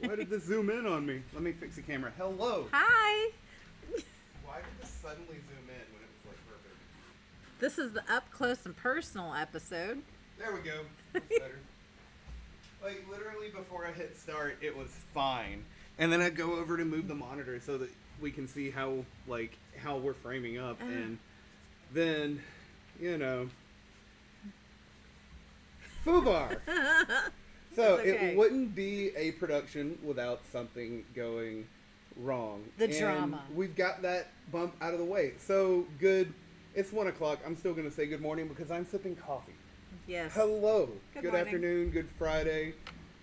Why did this zoom in on me? Let me fix the camera. Hello. Hi. Why did this suddenly zoom in when it was like perfect? This is the up close and personal episode. There we go. That's better. Like literally before I hit start, it was fine, and then I go over to move the monitor so that we can see how we're framing up, and then FUBAR. So okay. It wouldn't be a production without something going wrong. The And drama. We've got that bump out of the way. So good. It's 1 o'clock. I'm still going to say good morning because I'm sipping coffee. Yes. Hello. Good morning. afternoon. Good Friday.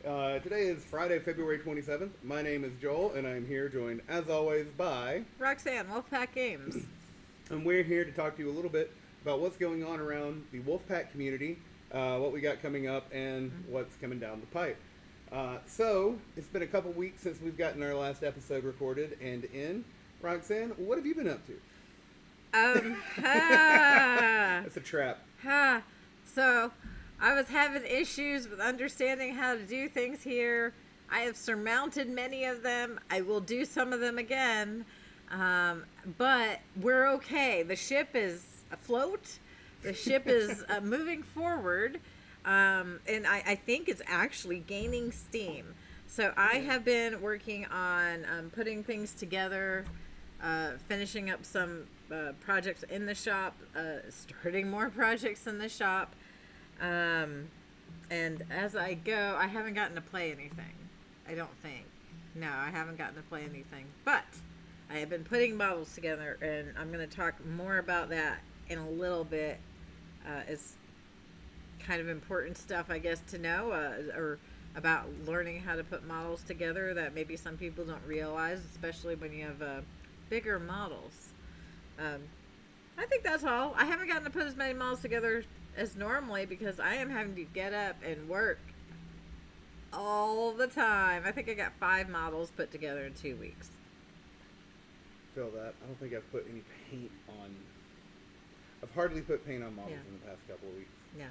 Today is Friday, February 27th. My name is Joel, and I'm here joined, as always, by Roxanne, Wolfpack Games. And we're here to talk to you a little bit about what's going on around the Wolfpack community, what we got coming up, and what's coming down the pipe. So, it's been a couple weeks since we've gotten our last episode recorded and in. Roxanne, what have you been up to? That's a trap. So, I was having issues with understanding how to do things here. I have surmounted many of them. I will do some of them again. But we're okay. The ship is afloat. The ship is moving forward. And I think it's actually gaining steam. So I have been working on putting things together, finishing up some projects in the shop, starting more projects in the shop. And as I go, I haven't gotten to play anything. I don't think. No, I haven't gotten to play anything. But I have been putting models together, and I'm going to talk more about that in a little bit. It's kind of important stuff, I guess, to know, or about learning how to put models together that maybe some people don't realize, especially when you have bigger models. I think that's all. I haven't gotten to put as many models together as normally because I am having to get up and work all the time. I think I got 5 models put together in 2 weeks. Feel that. I don't think I've put any paint on. I've hardly put paint on models in the past couple of weeks. Yeah.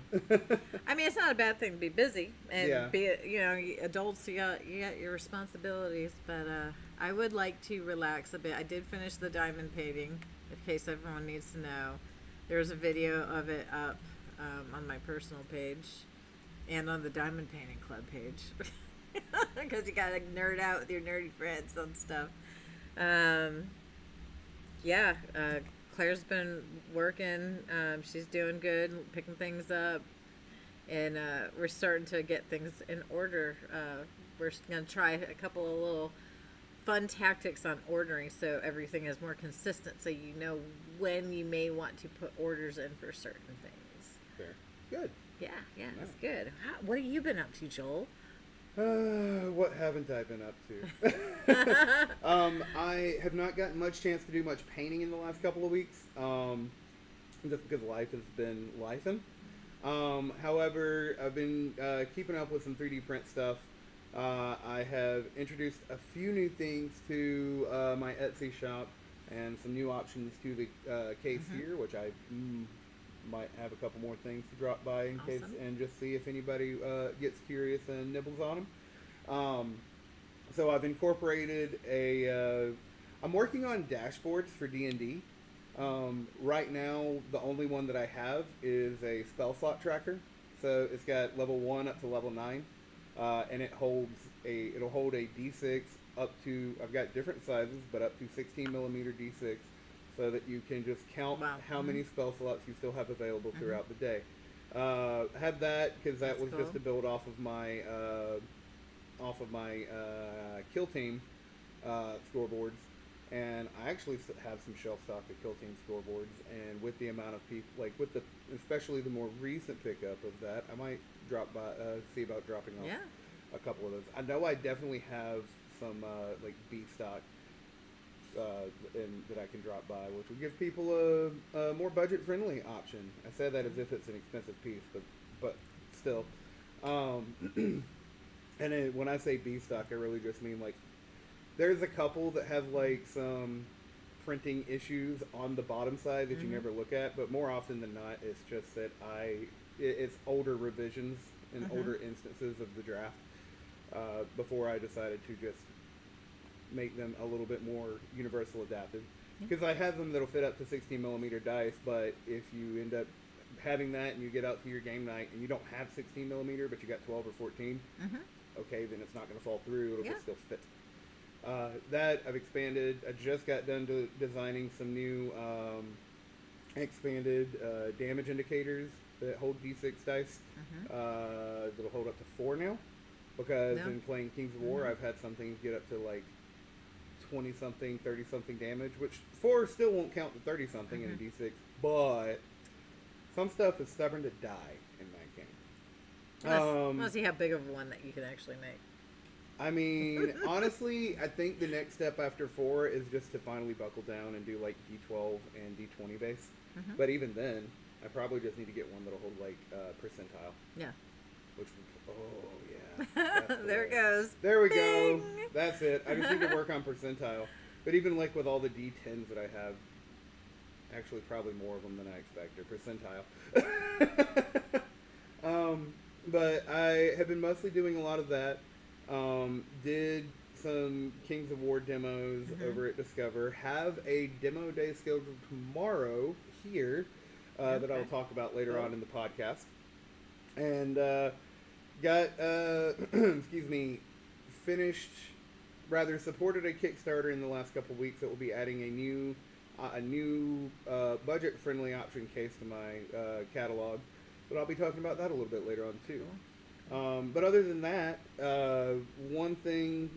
I mean, it's not a bad thing to be busy and Yeah. be, adults, you got your responsibilities, but I would like to relax a bit. I did finish the diamond painting, in case everyone needs to know. There's a video of it up on my personal page and on the Diamond Painting Club page because you gotta nerd out with your nerdy friends on stuff. Claire's been working. She's doing good, picking things up, and we're starting to get things in order. We're going to try a couple of little fun tactics on ordering so everything is more consistent, so you know when you may want to put orders in for certain things. Fair. Good. Yeah, that's good. What have you been up to, Joel? What haven't I been up to? I have not gotten much chance to do much painting in the last couple of weeks, just because life has been lifing. However, I've been keeping up with some 3D print stuff. I have introduced a few new things to my Etsy shop and some new options to the case here, which I might have a couple more things to drop by in case and just see if anybody gets curious and nibbles on them. So I've incorporated I'm working on dashboards for D&D. Right now, the only one that I have is a spell slot tracker. So it's got level 1 up to level 9. And it'll hold a D6 up to, I've got different sizes, but up to 16 millimeter D6. So that you can just count how many spell slots you still have available throughout the day. I had that because that was just to build off of my Kill Team scoreboards, and I actually have some shelf stock of Kill Team scoreboards. And with the amount of people, especially the more recent pickup of that, I might drop by, see about dropping off a couple of those. I know I definitely have some B stock. And that I can drop by, which will give people a more budget-friendly option. I say that as if it's an expensive piece, but still. And then when I say B stock, I really just mean there's a couple that have some printing issues on the bottom side that you never look at, but more often than not, it's just that it's older revisions and older instances of the draft. before I decided to just make them a little bit more universal adaptive. Yeah. Because I have them that'll fit up to 16 millimeter dice, but if you end up having that and you get out to your game night and you don't have 16 millimeter, but you got 12 or 14, okay, then it's not going to fall through. It'll just still fit. That I've expanded. I just got done designing some new expanded damage indicators that hold D6 dice. That'll hold up to 4 now. Because in playing Kings of War, I've had some things get up to like 20-something, 30-something damage, which 4 still won't count the 30-something in a D6, but some stuff is stubborn to die in that game. Let's see how big of one that you can actually make. I mean, honestly, I think the next step after 4 is just to finally buckle down and do like D12 and D20 base. But even then, I probably just need to get one that'll hold like percentile. Yeah. Which yeah. There it goes. There we Bing! go. That's it. I just need to work on percentile. But even like with all the D10s that I have, actually probably more of them than I expect are percentile. But I have been mostly doing a lot of that. Did some Kings of War demos over at Discover. Have a demo day scheduled tomorrow here that I'll talk about later on in the podcast. And got, excuse me, supported a Kickstarter in the last couple weeks that will be adding a new budget-friendly option case to my catalog. But I'll be talking about that a little bit later on, too. But other than that, one thing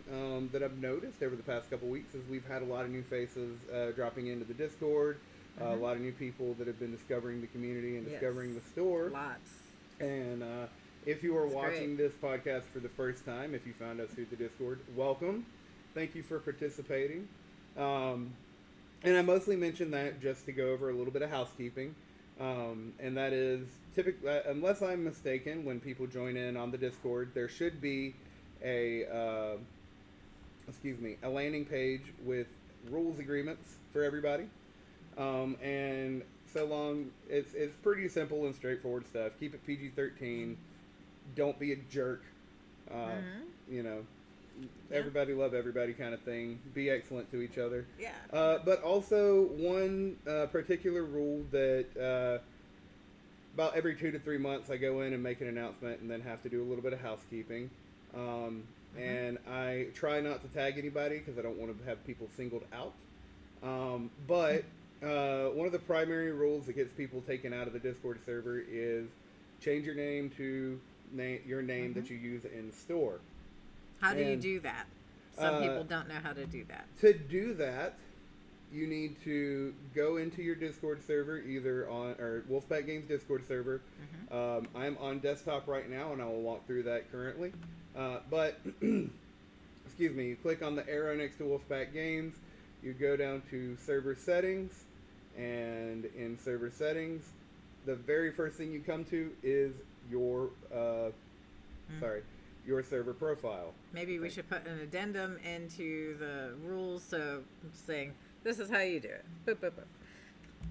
that I've noticed over the past couple weeks is we've had a lot of new faces dropping into the Discord, a lot of new people that have been discovering the community and discovering the store. Lots. And if you are watching this podcast for the first time, if you found us through the Discord, welcome. Thank you for participating. And I mostly mention that just to go over a little bit of housekeeping. And that is, typically, unless I'm mistaken, when people join in on the Discord, there should be a landing page with rules agreements for everybody. And so long, it's pretty simple and straightforward stuff. Keep it PG-13. Don't be a jerk. You know, everybody love everybody kind of thing. Be excellent to each other. Yeah. But also one particular rule that about every 2 to 3 months I go in and make an announcement and then have to do a little bit of housekeeping. And I try not to tag anybody because I don't want to have people singled out. But one of the primary rules that gets people taken out of the Discord server is change your name to your name that you use in store. How do you do that? Some people don't know how to do that. To do that, you need to go into your Discord server, either on or Wolfpack Games Discord server. I'm on desktop right now, and I will walk through that currently. But excuse me, you click on the arrow next to Wolfpack Games. You go down to server settings, and in server settings, the very first thing you come to is your your server profile. Maybe we should put an addendum into the rules, so saying this is how you do it. Boop, boop, boop.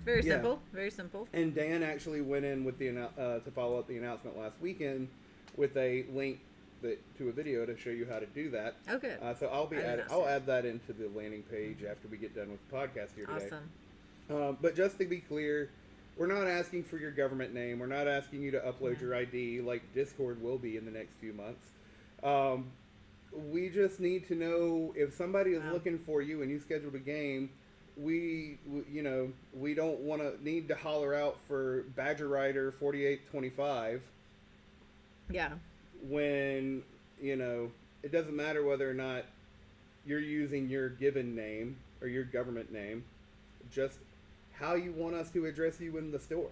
Very simple. Very simple. And Dan actually went in with the to follow up the announcement last weekend with a link to a video to show you how to do that. Oh, good. So I'll add that into the landing page after we get done with the podcast here today. Awesome. But just to be clear, we're not asking for your government name. We're not asking you to upload your ID like Discord will be in the next few months. We just need to know if somebody is looking for you and you scheduled a game. We don't need to holler out for Badger Rider 4825. Yeah. When, it doesn't matter whether or not you're using your given name or your government name, just how you want us to address you in the store.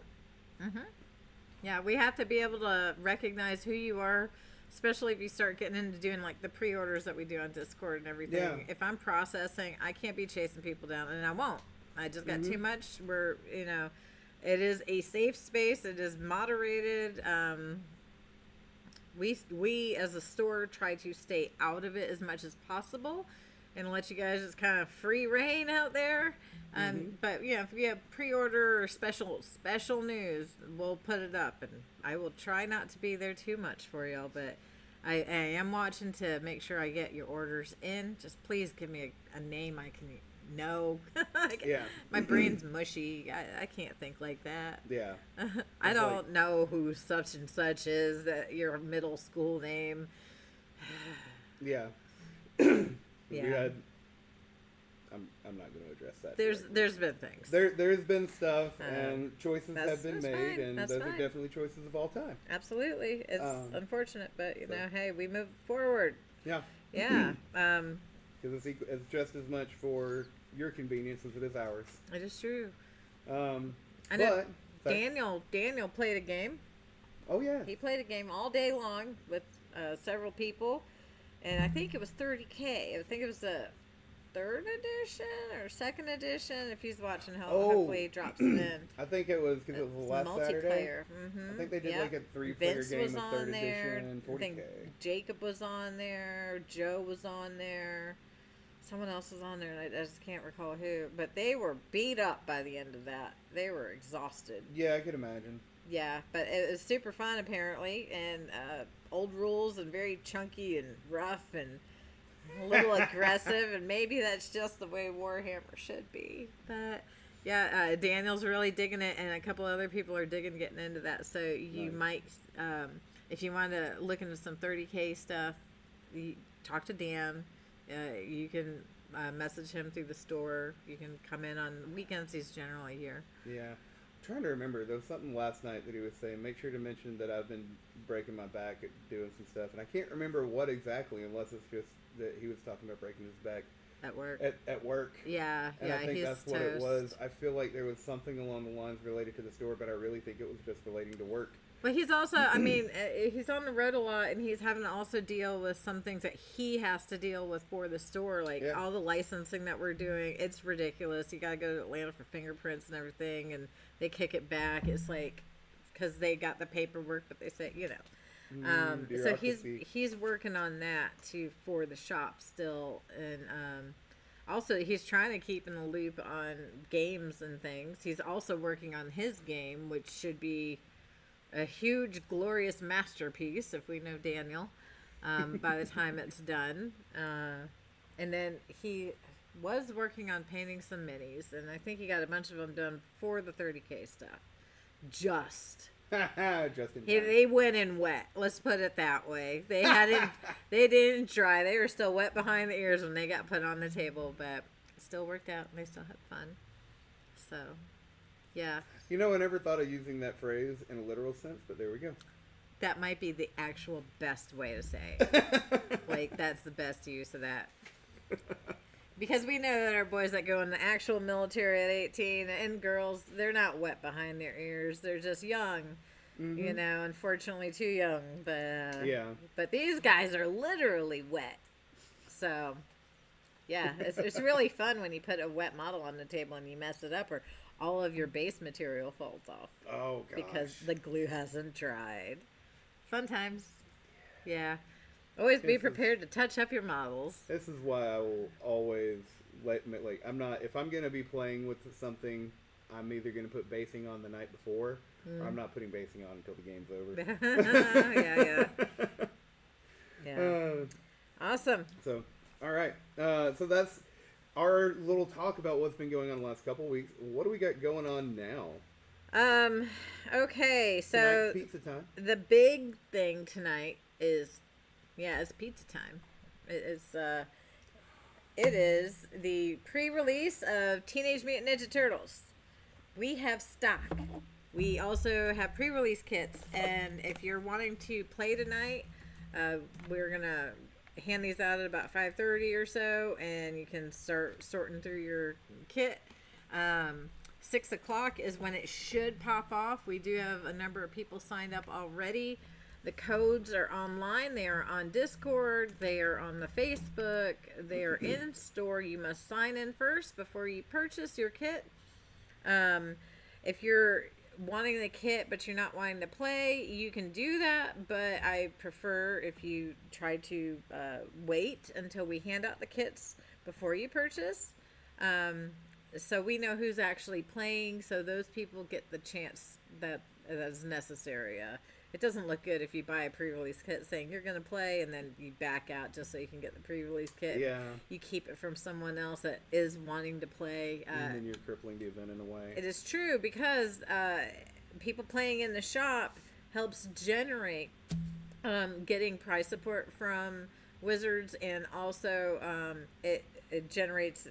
Yeah, we have to be able to recognize who you are, especially if you start getting into doing like the pre-orders that we do on Discord and everything. Yeah. If I'm processing, I can't be chasing people down, and I won't. I just got too much. It is a safe space. It is moderated. We as a store try to stay out of it as much as possible and let you guys just kind of free reign out there. But if you have pre-order or special news, we'll put it up, and I will try not to be there too much for y'all. But I am watching to make sure I get your orders in. Just please give me a name I can know. Yeah. My brain's mushy. I can't think like that. Yeah. I It's don't like- know who such and such is, that your middle school name. Yeah. Yeah. We had. I'm not going to address that. There's directly. been things. There's been stuff and choices that's- have been that's made, fine. and That's those are fine. definitely choices of all time. Absolutely. It's unfortunate, but you so- know, hey, we move forward. Yeah. Yeah. Because it's just as much for your convenience as it is ours. It is true. I know Daniel played a game. Oh yeah. He played a game all day long with several people, and I think it was 30K. I think it was the third edition or second edition. If he's watching, hopefully he drops it in. I think it was because it was It's last Saturday. multiplayer. Mm-hmm. I think they did like a 3-player Vince game was of on third there. edition, I think 40K. Jacob was on there. Joe was on there. Someone else was on there, and I just can't recall who. But they were beat up by the end of that. They were exhausted. Yeah, I could imagine. Yeah, but it was super fun apparently, and old rules and very chunky and rough and a little aggressive, and maybe that's just the way Warhammer should be. But yeah, Daniel's really digging it, and a couple other people are getting into that. So you might, if you want to look into some 30K stuff, you talk to Dan. You can message him through the store. You can come in on weekends. He's generally here. Yeah. I'm trying to remember. There was something last night that he was saying. Make sure to mention that I've been breaking my back at doing some stuff. And I can't remember what exactly, unless it's just that he was talking about breaking his back. At work. At work. Yeah, And yeah, I think he's that's what toast. it was. I feel like there was something along the lines related to the store, but I really think it was just relating to work. But he's also, I mean, he's on the road a lot, and he's having to also deal with some things that he has to deal with for the store, like all the licensing that we're doing. It's ridiculous. You got to go to Atlanta for fingerprints and everything, and they kick it back. It's like, because they got the paperwork, but they say, you know. So he's working on that too for the shop still, and also he's trying to keep in the loop on games and things. He's also working on his game, which should be a huge, glorious masterpiece if we know Daniel by the time it's done. And then he was working on painting some minis, and I think he got a bunch of them done for the 30K stuff. Just in time. They went in wet. Let's put it that way. They didn't dry. They were still wet behind the ears when they got put on the table, but it still worked out, and they still had fun. So, yeah. You know, I never thought of using that phrase in a literal sense, but there we go. That might be the actual best way to say it. Like, that's the best use of that. Because we know that our boys that go in the actual military at 18 and girls, they're not wet behind their ears. They're just young. You know, unfortunately too young. But yeah. But these guys are literally wet. So, yeah, it's really fun when you put a wet model on the table and you mess it up, or all of your base material falls off. Oh, gosh. Because the glue hasn't dried. Fun times. Yeah. Always be prepared to touch up your models. This is why I will always I'm not, if I'm going to be playing with something, I'm either going to put basing on the night before, or I'm not putting basing on until the game's over. Yeah. Awesome. So, all right. So that's our little talk about what's been going on the last couple weeks. What do we got going on now? Okay, so Tonight's pizza time. The big thing tonight is, it's pizza time. It is the pre-release of Teenage Mutant Ninja Turtles. We have stock. We also have pre-release kits, and if you're wanting to play tonight, we're gonna hand these out at about 5:30 or so, and you can start sorting through your kit. 6 o'clock is when it should pop off. We do have a number of people signed up already. The codes are online. They are on Discord. They are on the Facebook. They are in store. You must sign in first before you purchase your kit. If you're wanting the kit but you're not wanting to play, you can do that, but I prefer if you try to wait until we hand out the kits before you purchase, so we know who's actually playing, so those people get the chance that is necessary. It doesn't look good if you buy a pre-release kit saying you're going to play and then you back out just so you can get the pre-release kit. Yeah. You keep it from someone else that is wanting to play. And then you're crippling the event in a way. It is true because people playing in the shop helps generate getting price support from Wizards, and also it generates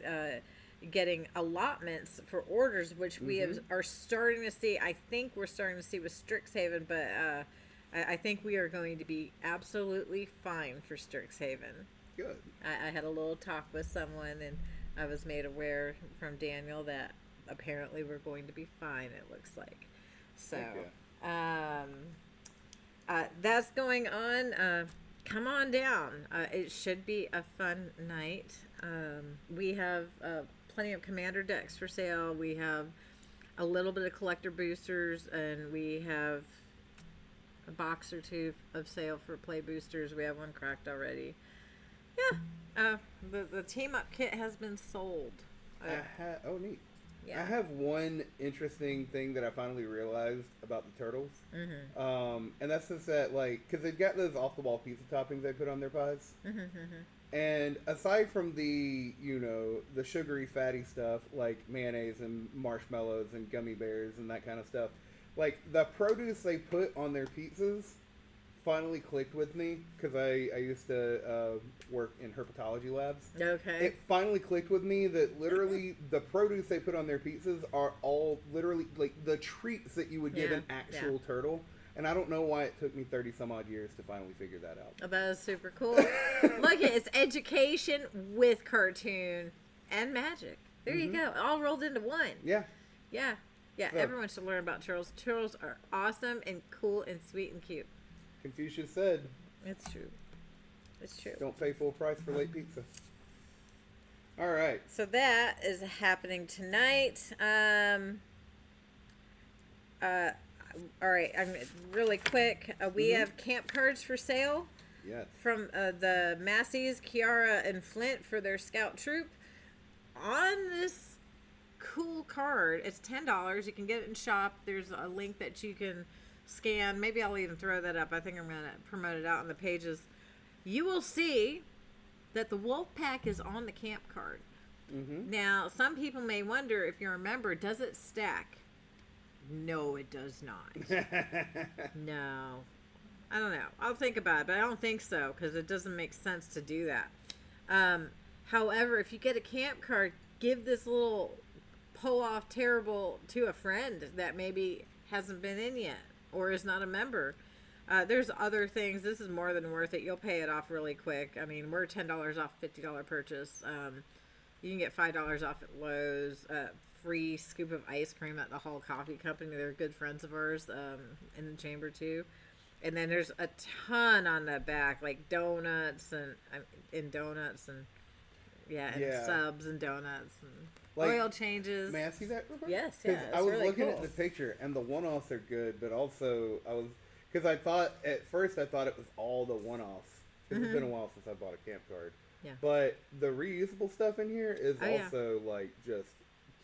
getting allotments for orders, which we are starting to see. I think we're starting to see with Strixhaven, but I think we are going to be absolutely fine for Strixhaven. Good. I had a little talk with someone, and I was made aware from Daniel that apparently we're going to be fine, it looks like. So, that's going on. Come on down. It should be a fun night. We have plenty of commander decks for sale. We have a little bit of collector boosters, and we have a box or two of sale for play boosters. We have one cracked already. Yeah. The team up kit has been sold. Oh, neat. Yeah. I have one interesting thing that I finally realized about the turtles. And that's just that, like, because they've got those off-the-wall pizza toppings they put on their pies. And aside from the, the sugary, fatty stuff, like mayonnaise and marshmallows and gummy bears and that kind of stuff, like, the produce they put on their pizzas finally clicked with me, because I used to work in herpetology labs. Okay. It finally clicked with me that literally the produce they put on their pizzas are all literally like the treats that you would give an actual turtle. And I don't know why it took me 30 some odd years to finally figure that out. Oh, that is super cool. Look, it's education with cartoon and magic. There you go. All rolled into one. Yeah. Yeah. Yeah. So, everyone should learn about turtles. Turtles are awesome and cool and sweet and cute. Confucius said, It's true. It's true. don't pay full price for late pizza. All right. So that is happening tonight. All right. I'm really quick. We have camp cards for sale. Yes. From the Massies, Kiara, and Flint for their scout troop. On this cool card, it's $10. You can get it in shop. There's a link that you can scan. Maybe I'll even throw that up. I think I'm going to promote it out on the pages. You will see that the Wulfpack is on the camp card. Now, some people may wonder, if you're a member, does it stack? No, it does not. No. I don't know. I'll think about it, but I don't think so, because it doesn't make sense to do that. However, if you get a camp card, give this little pull-off terrible to a friend that maybe hasn't been in yet or is not a member. There's other things. This is more than worth it. You'll pay it off really quick. I mean, we're $10 off $50 purchase. You can get $5 off at Lowe's. Free scoop of ice cream at the Hall Coffee Company. They're good friends of ours in the chamber too. And then there's a ton on the back, like donuts and subs and donuts and Like, oil changes. May I see that real quick? Yes, yeah. I was really looking cool. at the picture, and the one-offs are good, but also because I thought at first it was all the one-offs. Because it's been a while since I bought a camp card. Yeah. But the reusable stuff in here is Oh, yeah. also like just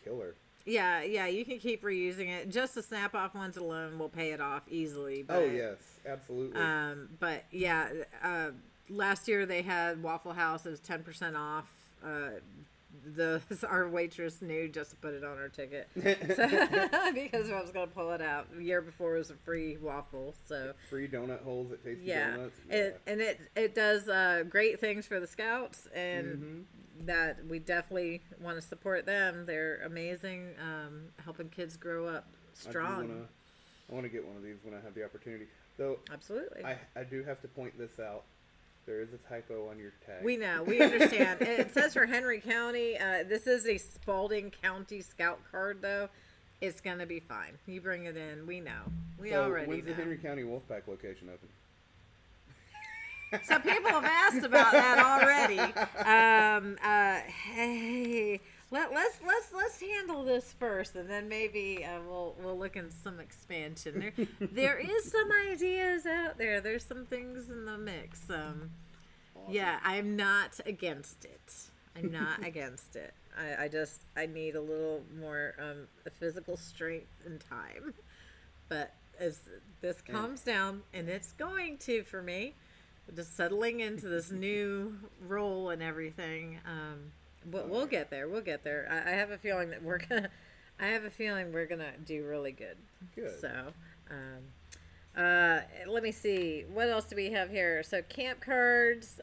killer. Yeah, you can keep reusing it. Just the snap-off ones alone will pay it off easily. But, Oh yes, absolutely. But yeah, last year they had Waffle House. It was 10% off. Our waitress knew just to put it on her ticket, so, because I was going to pull it out. The year before it was a free waffle, so Free donut holes at Tasty yeah. Donuts. It does great things for the scouts, and that we definitely want to support them. They're amazing, helping kids grow up strong. I want to get one of these when I have the opportunity. Though Absolutely. I do have to point this out. There is a typo on your tag. We know. We understand. It says for Henry County. This is a Spalding County Scout card, though. It's going to be fine. You bring it in. We know. We already know. When's the Henry County Wolfpack location open? So people have asked about that already. Hey, let's handle this first, and then maybe we'll look into some expansion. There is some ideas out there. There's some things in the mix. Awesome. Yeah, I'm not against it. I'm not against it. I need a little more physical strength and time, but as this calms down, and it's going to for me, just settling into this new role and everything. But we'll get there. We'll get there. I have a feeling that we're gonna. I have a feeling we're gonna do really good. Good. So, let me see. What else do we have here? So camp cards.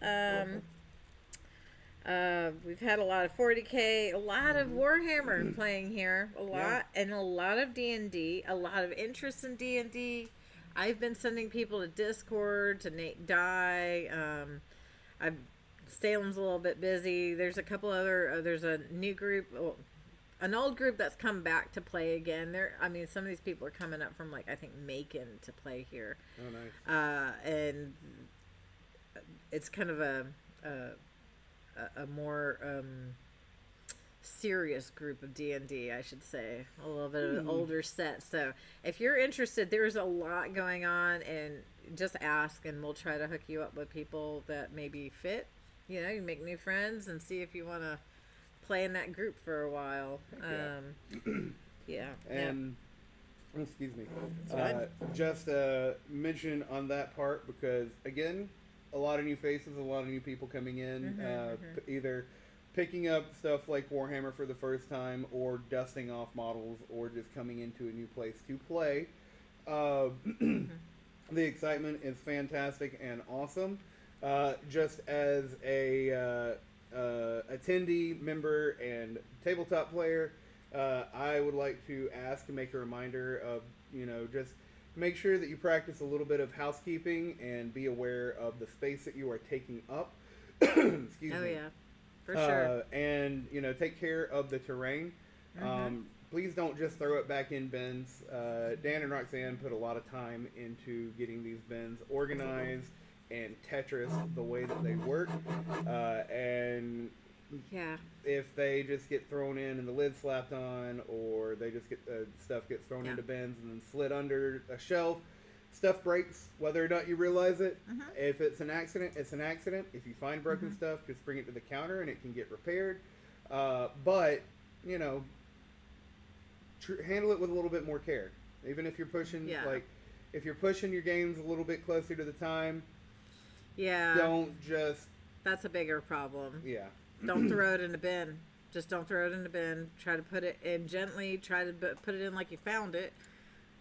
We've had a lot of 40K, a lot of Warhammer playing here, a lot, and a lot of D&D, a lot of interest in D&D. I've been sending people to Discord, to Nate Dye. Salem's a little bit busy. There's a couple other. There's a new group, an old group that's come back to play again. Some of these people are coming up from I think Macon to play here. Oh, nice. And it's kind of a more serious group of D&D, I should say, a little bit of an older set. So if you're interested, there's a lot going on, and just ask and we'll try to hook you up with people that maybe fit. You make new friends and see if you want to play in that group for a while. And excuse me, It's just mention on that part, because again, a lot of new faces, a lot of new people coming in, either picking up stuff like Warhammer for the first time, or dusting off models, or just coming into a new place to play. The excitement is fantastic and awesome. Just as a attendee, member, and tabletop player, I would like to ask to make a reminder of, just make sure that you practice a little bit of housekeeping and be aware of the space that you are taking up. Excuse me. Oh, yeah. For sure. And, take care of the terrain. Please don't just throw it back in bins. Dan and Roxanne put a lot of time into getting these bins organized and Tetris the way that they work. And if they just get thrown in and the lid slapped on, or they just get stuff gets thrown into bins and then slid under a shelf, stuff breaks whether or not you realize it. If it's an accident, it's an accident. If you find broken stuff, just bring it to the counter and it can get repaired. But handle it with a little bit more care. Even if you're pushing if you're pushing your games a little bit closer to the time, don't just... That's a bigger problem. Yeah. Don't throw it in the bin. Just don't throw it in the bin. Try to put it in gently. Try to put it in like you found it.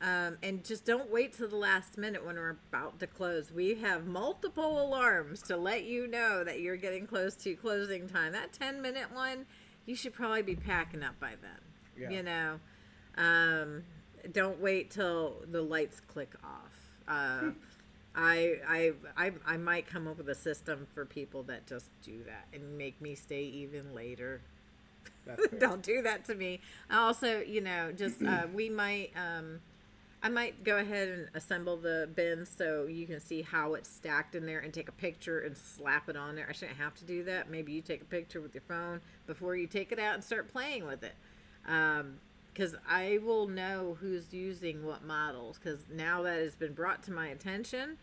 And just don't wait till the last minute when we're about to close. We have multiple alarms to let you know that you're getting close to closing time. That 10-minute one, you should probably be packing up by then. Yeah. Don't wait till the lights click off. I might come up with a system for people that just do that and make me stay even later. Don't do that to me. Also, we might, I might go ahead and assemble the bins so you can see how it's stacked in there and take a picture and slap it on there. I shouldn't have to do that. Maybe you take a picture with your phone before you take it out and start playing with it. Because I will know who's using what models. Because now that it's been brought to my attention,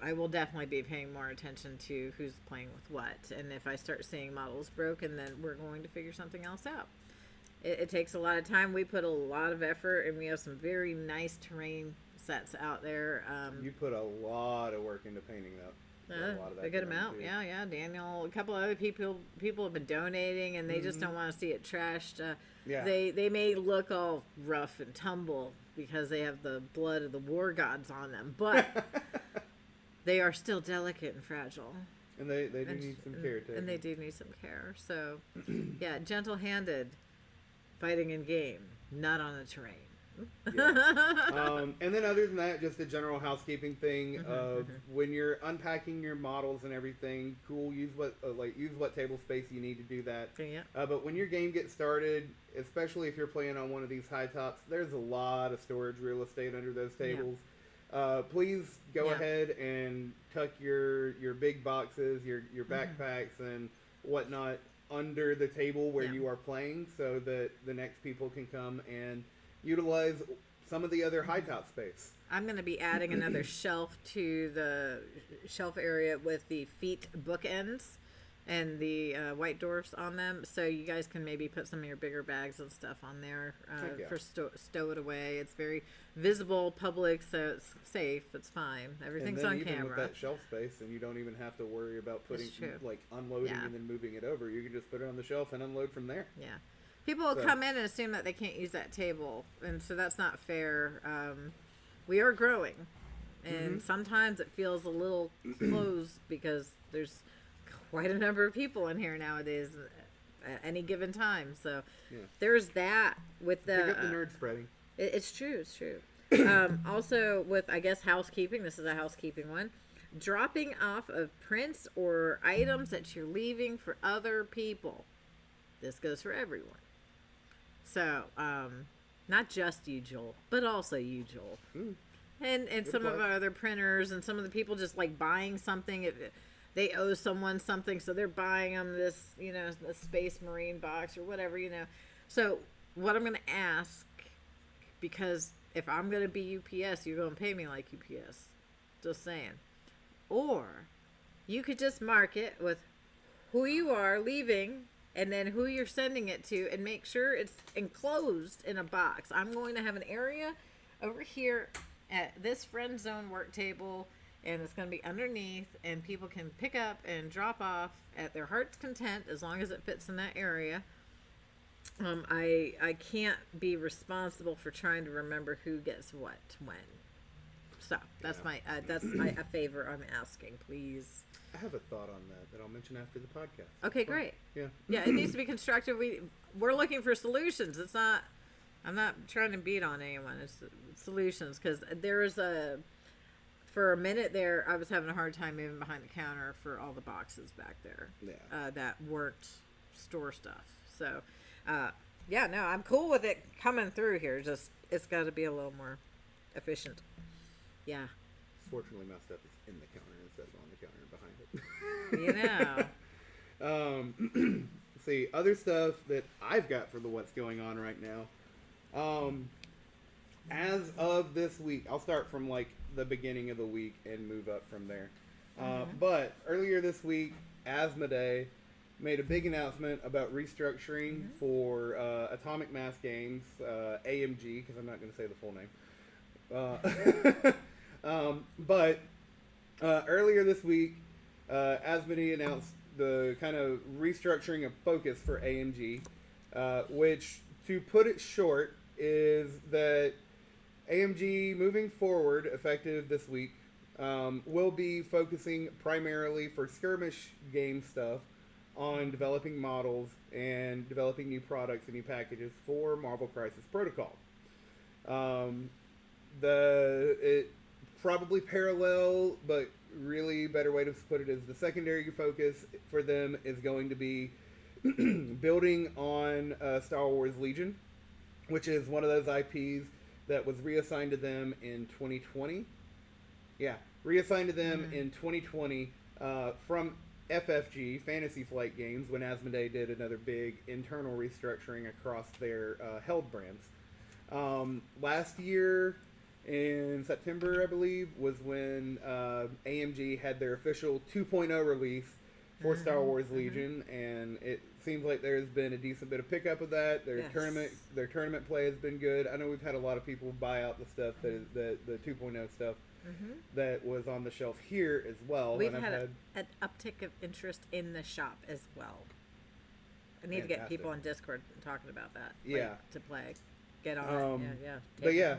I will definitely be paying more attention to who's playing with what. And if I start seeing models broken, then we're going to figure something else out. It takes a lot of time. We put a lot of effort, and we have some very nice terrain sets out there. You put a lot of work into painting that. A good amount. Too. Yeah. Daniel, a couple of other people have been donating, and they just don't want to see it trashed. They may look all rough and tumble because they have the blood of the war gods on them, but they are still delicate and fragile. And they do need some care too. And they do need some care. So, gentle-handed fighting in game, not on the terrain. And then other than that, just a general housekeeping thing of when you're unpacking your models and everything, cool, use what table space you need to do that. But when your game gets started, especially if you're playing on one of these high tops, there's a lot of storage real estate under those tables. Please go ahead and tuck your big boxes, your backpacks and whatnot under the table where you are playing, so that the next people can come and utilize some of the other high top space. I'm going to be adding another shelf to the shelf area with the feet bookends, and the white dwarfs on them, so you guys can maybe put some of your bigger bags and stuff on there Heck yeah. for stow it away. It's very visible, public, so it's safe. It's fine. Everything's and then on even camera. with that shelf space, and you don't even have to worry about putting like unloading Yeah. and then moving it over. You can just put it on the shelf and unload from there. Yeah. People will come in and assume that they can't use that table, and so that's not fair. We are growing, and sometimes it feels a little closed because there's quite a number of people in here nowadays at any given time. So there's that with the, Pick up the nerd spreading. It's true. It's true. Also, with, I guess, housekeeping, this is a housekeeping one. Dropping off of prints or items that you're leaving for other people. This goes for everyone. So, not just you, Joel, but also you, Joel. And some of our other printers and some of the people just like buying something. They owe someone something, so they're buying them this, a Space Marine box or whatever, So, what I'm going to ask, because if I'm going to be UPS, you're going to pay me like UPS. Just saying. Or you could just mark it with who you are leaving and then who you're sending it to, and make sure it's enclosed in a box. I'm going to have an area over here at this friend zone work table, and it's going to be underneath, and people can pick up and drop off at their heart's content as long as it fits in that area. I can't be responsible for trying to remember who gets what when. So that's a favor I'm asking, please. I have a thought on that I'll mention after the podcast. Okay, great. Yeah. Yeah, it needs to be constructive. We're looking for solutions. It's not. I'm not trying to beat on anyone. It's solutions, because for a minute there, I was having a hard time moving behind the counter for all the boxes back there. Yeah. That weren't store stuff. So, no, I'm cool with it coming through here. Just it's got to be a little more efficient. Yeah. Fortunately, my stuff is in the counter instead of on the counter and behind it. See, other stuff that I've got for the what's going on right now. As of this week, I'll start from like the beginning of the week and move up from there. But earlier this week, Asmodee made a big announcement about restructuring for Atomic Mass Games, AMG, because I'm not going to say the full name. But earlier this week, Asmodee announced the kind of restructuring of focus for AMG, which, to put it short, is that AMG, moving forward, effective this week, will be focusing primarily for skirmish game stuff on developing models and developing new products and new packages for Marvel Crisis Protocol. It probably parallel, but really better way to put it is the secondary focus for them is going to be building on Star Wars Legion, which is one of those IPs that was reassigned to them in 2020. Yeah, reassigned to them in 2020 from FFG, Fantasy Flight Games, when Asmodee did another big internal restructuring across their held brands. Last year, in September, I believe, was when AMG had their official 2.0 release for Star Wars Legion, and it seems like there's been a decent bit of pickup of that. Their tournament play has been good. I know we've had a lot of people buy out the stuff the 2.0 stuff that was on the shelf here as well. We've had an uptick of interest in the shop as well. I need to get people on Discord talking about that. To play, get on. But yeah.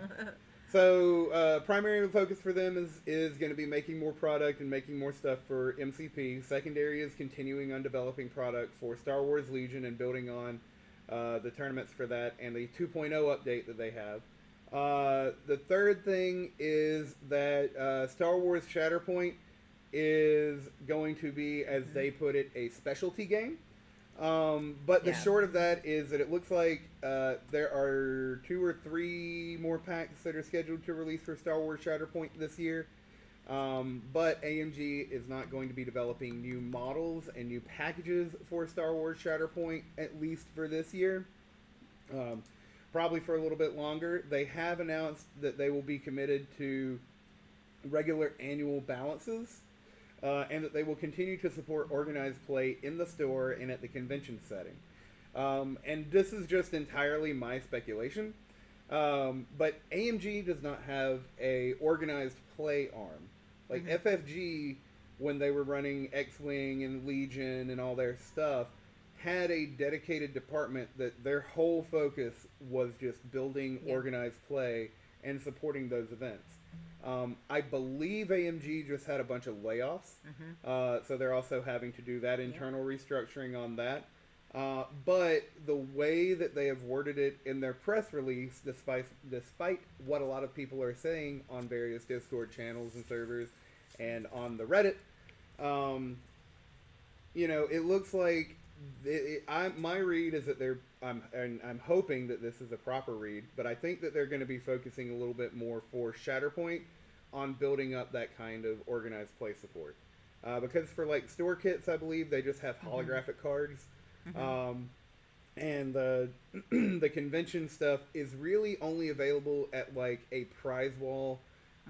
So, primary focus for them is going to be making more product and making more stuff for MCP. Secondary is continuing on developing product for Star Wars Legion and building on the tournaments for that and the 2.0 update that they have. The third thing is that Star Wars Shatterpoint is going to be, as they put it, a specialty game. But the short of that is that it looks like there are 2 or 3 more packs that are scheduled to release for Star Wars Shatterpoint this year. But AMG is not going to be developing new models and new packages for Star Wars Shatterpoint, at least for this year. Probably for a little bit longer. They have announced that they will be committed to regular annual balances. and that they will continue to support organized play in the store and at the convention setting. And this is just entirely my speculation. But AMG does not have a organized play arm. Like FFG, when they were running X-Wing and Legion and all their stuff, had a dedicated department that their whole focus was just building organized play and supporting those events. I believe AMG just had a bunch of layoffs, so they're also having to do that internal restructuring on that. But the way that they have worded it in their press release, despite what a lot of people are saying on various Discord channels and servers and on the Reddit, it looks like my read is that I'm hoping that this is a proper read, but I think that they're going to be focusing a little bit more for Shatterpoint on building up that kind of organized play support. Because for like store kits, I believe they just have holographic cards. And the convention stuff is really only available at like a prize wall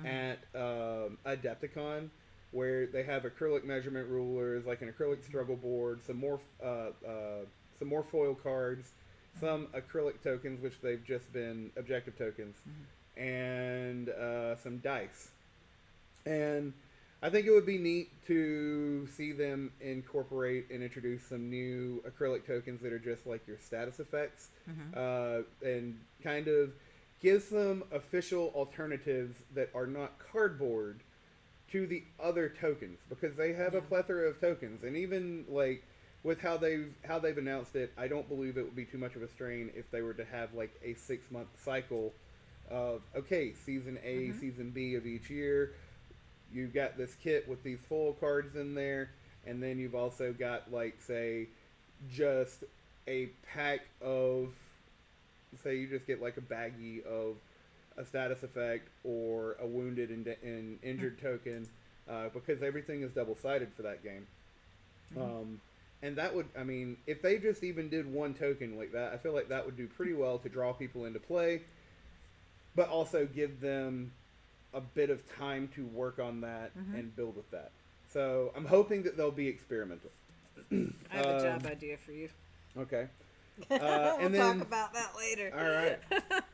at Adepticon, where they have acrylic measurement rulers, like an acrylic struggle board, some more foil cards, some acrylic tokens, which they've just been objective tokens, and some dice. And I think it would be neat to see them incorporate and introduce some new acrylic tokens that are just like your status effects, and kind of give some official alternatives that are not cardboard to the other tokens, because they have a plethora of tokens, and even like with how they've announced it, I don't believe it would be too much of a strain if they were to have like a 6-month cycle of season A, season B of each year. You've got this kit with these full cards in there, and then you've also got, like, say, just a pack of, say you just get, like, a baggie of a status effect or a wounded and injured token, because everything is double-sided for that game. And that would, I mean, if they just even did one token like that, I feel like that would do pretty well to draw people into play, but also give them a bit of time to work on that and build with that. So I'm hoping that they'll be experimental. I have a job idea for you. Okay. We'll and then, talk about that later. All right.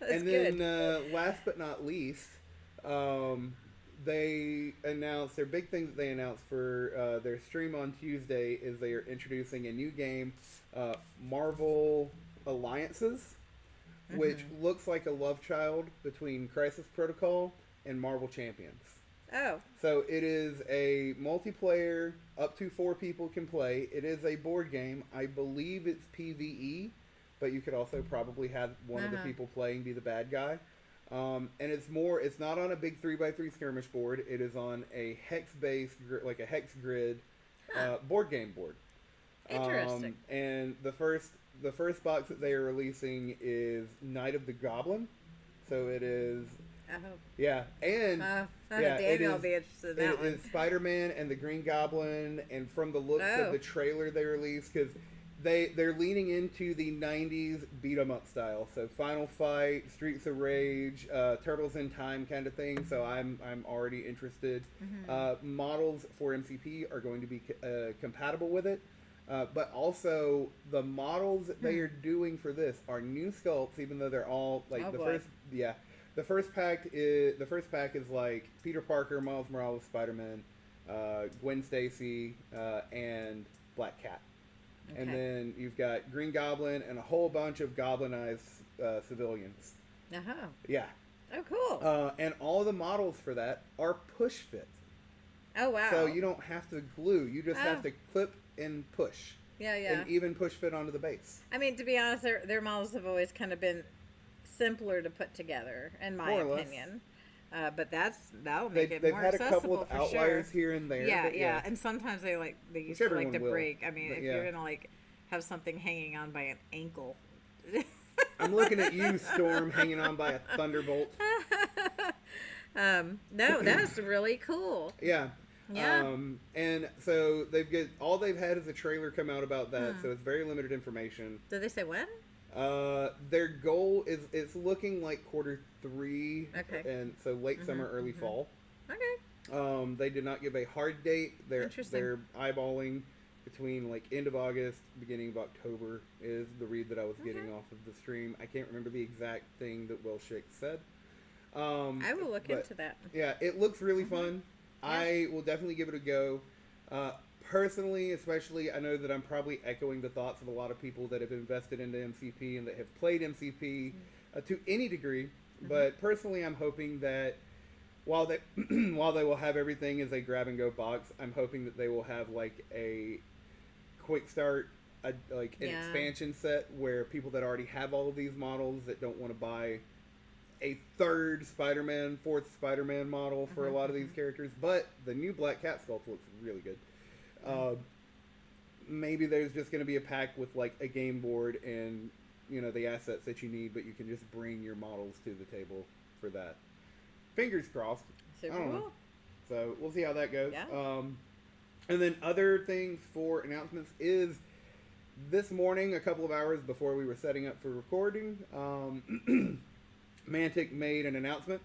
That's and good. then last but not least, they announced, their big thing that they announced for their stream on Tuesday is they are introducing a new game, Marvel Alliances, which looks like a love child between Crisis Protocol and Marvel Champions. Oh. So it is a multiplayer, up to 4 people can play. It is a board game. I believe it's PvE, but you could also probably have one of the people playing be the bad guy. And it's not on a big 3x3 skirmish board. It is on a hex-based, like a hex grid board game board. Interesting. And the first box that they are releasing is Night of the Goblin. So it is... Oh. Yeah, and Daniel will be interested in that one. It is Spider-Man and the Green Goblin, and from the looks of the trailer they released, because they're leaning into the 90s beat-em-up style, so Final Fight, Streets of Rage, Turtles in Time kind of thing, so I'm already interested. Models for MCP are going to be compatible with it, but also the models that they are doing for this are new sculpts, even though they're all like The first pack is like Peter Parker, Miles Morales, Spider-Man, Gwen Stacy, and Black Cat. Okay. And then you've got Green Goblin and a whole bunch of goblinized civilians. Yeah. Oh, cool. And all the models for that are push fit. Oh, wow. So you don't have to glue. You just have to clip and push. Yeah. And even push fit onto the base. I mean, to be honest, their models have always kind of been simpler to put together, in my opinion. But that'll make it more accessible. They've had a couple of outliers here and there. Yeah, and sometimes they used to like to break. I mean, if you're gonna like have something hanging on by an ankle. I'm looking at you, Storm, hanging on by a thunderbolt. No, that's really cool. Yeah. And so they've had is a trailer come out about that, so it's very limited information. Did they say when? Their goal is, it's looking like Q3, and so late summer, early fall. Okay. They did not give a hard date. Interesting. They're eyeballing between like end of August, beginning of October is the read that I was getting off of the stream. I can't remember the exact thing that Wulfcast said. I will look into that. Yeah, it looks really fun. Yeah. I will definitely give it a go. Personally, especially, I know that I'm probably echoing the thoughts of a lot of people that have invested into MCP and that have played MCP to any degree. But personally, I'm hoping that while they while they will have everything as a grab and go box, I'm hoping that they will have like a quick start, like an expansion set where people that already have all of these models that don't want to buy a fourth Spider-Man model for a lot of these characters, but the new Black Cat sculpt looks really good. Maybe there's just going to be a pack with like a game board and the assets that you need, but you can just bring your models to the table for that. Fingers crossed. Super I don't know. cool. So we'll see how that goes. Yeah. And then other things for announcements is this morning, a couple of hours before we were setting up for recording, Mantic made an announcement.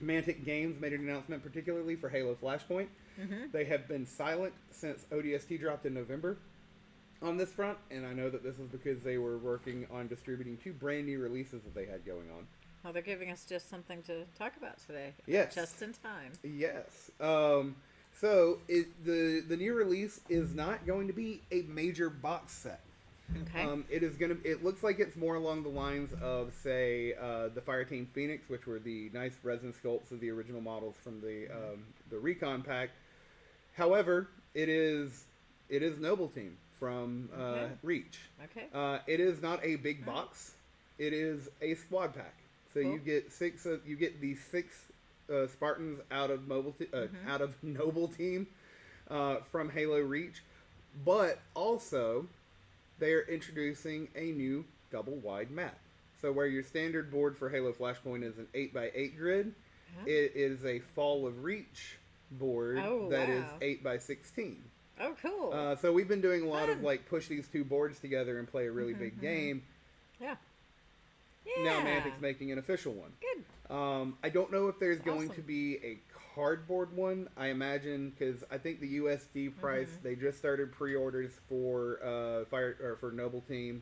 Mantic Games made an announcement particularly for Halo Flashpoint. They have been silent since ODST dropped in November on this front, and I know that this is because they were working on distributing 2 brand new releases that they had going on. Well, they're giving us just something to talk about today. Yes. Just in time. Yes. So the new release is not going to be a major box set. Okay. It looks like it's more along the lines of, say, the Fireteam Phoenix, which were the nice resin sculpts of the original models from the Recon pack. However, it is Noble Team from Reach. Okay. It is not a big box. It is a squad pack. So Cool. you get the 6 Spartans out of out of Noble Team from Halo Reach, but also they're introducing a new double wide map. So where your standard board for Halo Flashpoint is an 8x8 grid, it is a Fall of Reach board that is 8x16. Oh, cool. So we've been doing a lot of like push these 2 boards together and play a really big game. Yeah. Now Mantic's making an official one. Good. I don't know if there's going awesome. to be a cardboard one. I imagine because I think the USD price they just started pre-orders for for Noble Team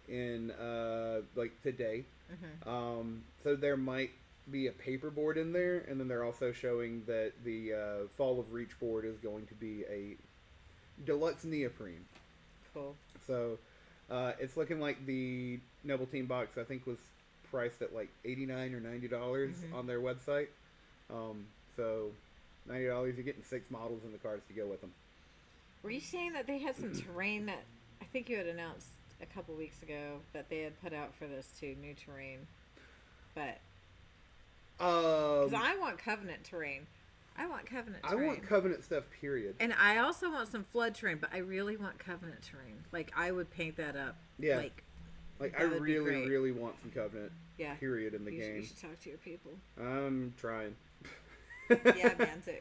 in like today. So there might be a paper board in there, and then they're also showing that the Fall of Reach board is going to be a deluxe neoprene. Cool. So it's looking like the Noble Team box I think was priced at like $89 or $90 on their website. So $90, you're getting 6 models in the cards to go with them. Were you saying that they had some terrain that I think you had announced a couple weeks ago that they had put out for this too, new terrain? But because I want Covenant terrain. I want Covenant stuff, period. And I also want some Flood terrain, but I really want Covenant terrain. Like, I would paint that up. Yeah. Like I really, really want some Covenant, period, in the game. You should talk to your people. I'm trying. Yeah, Mantic.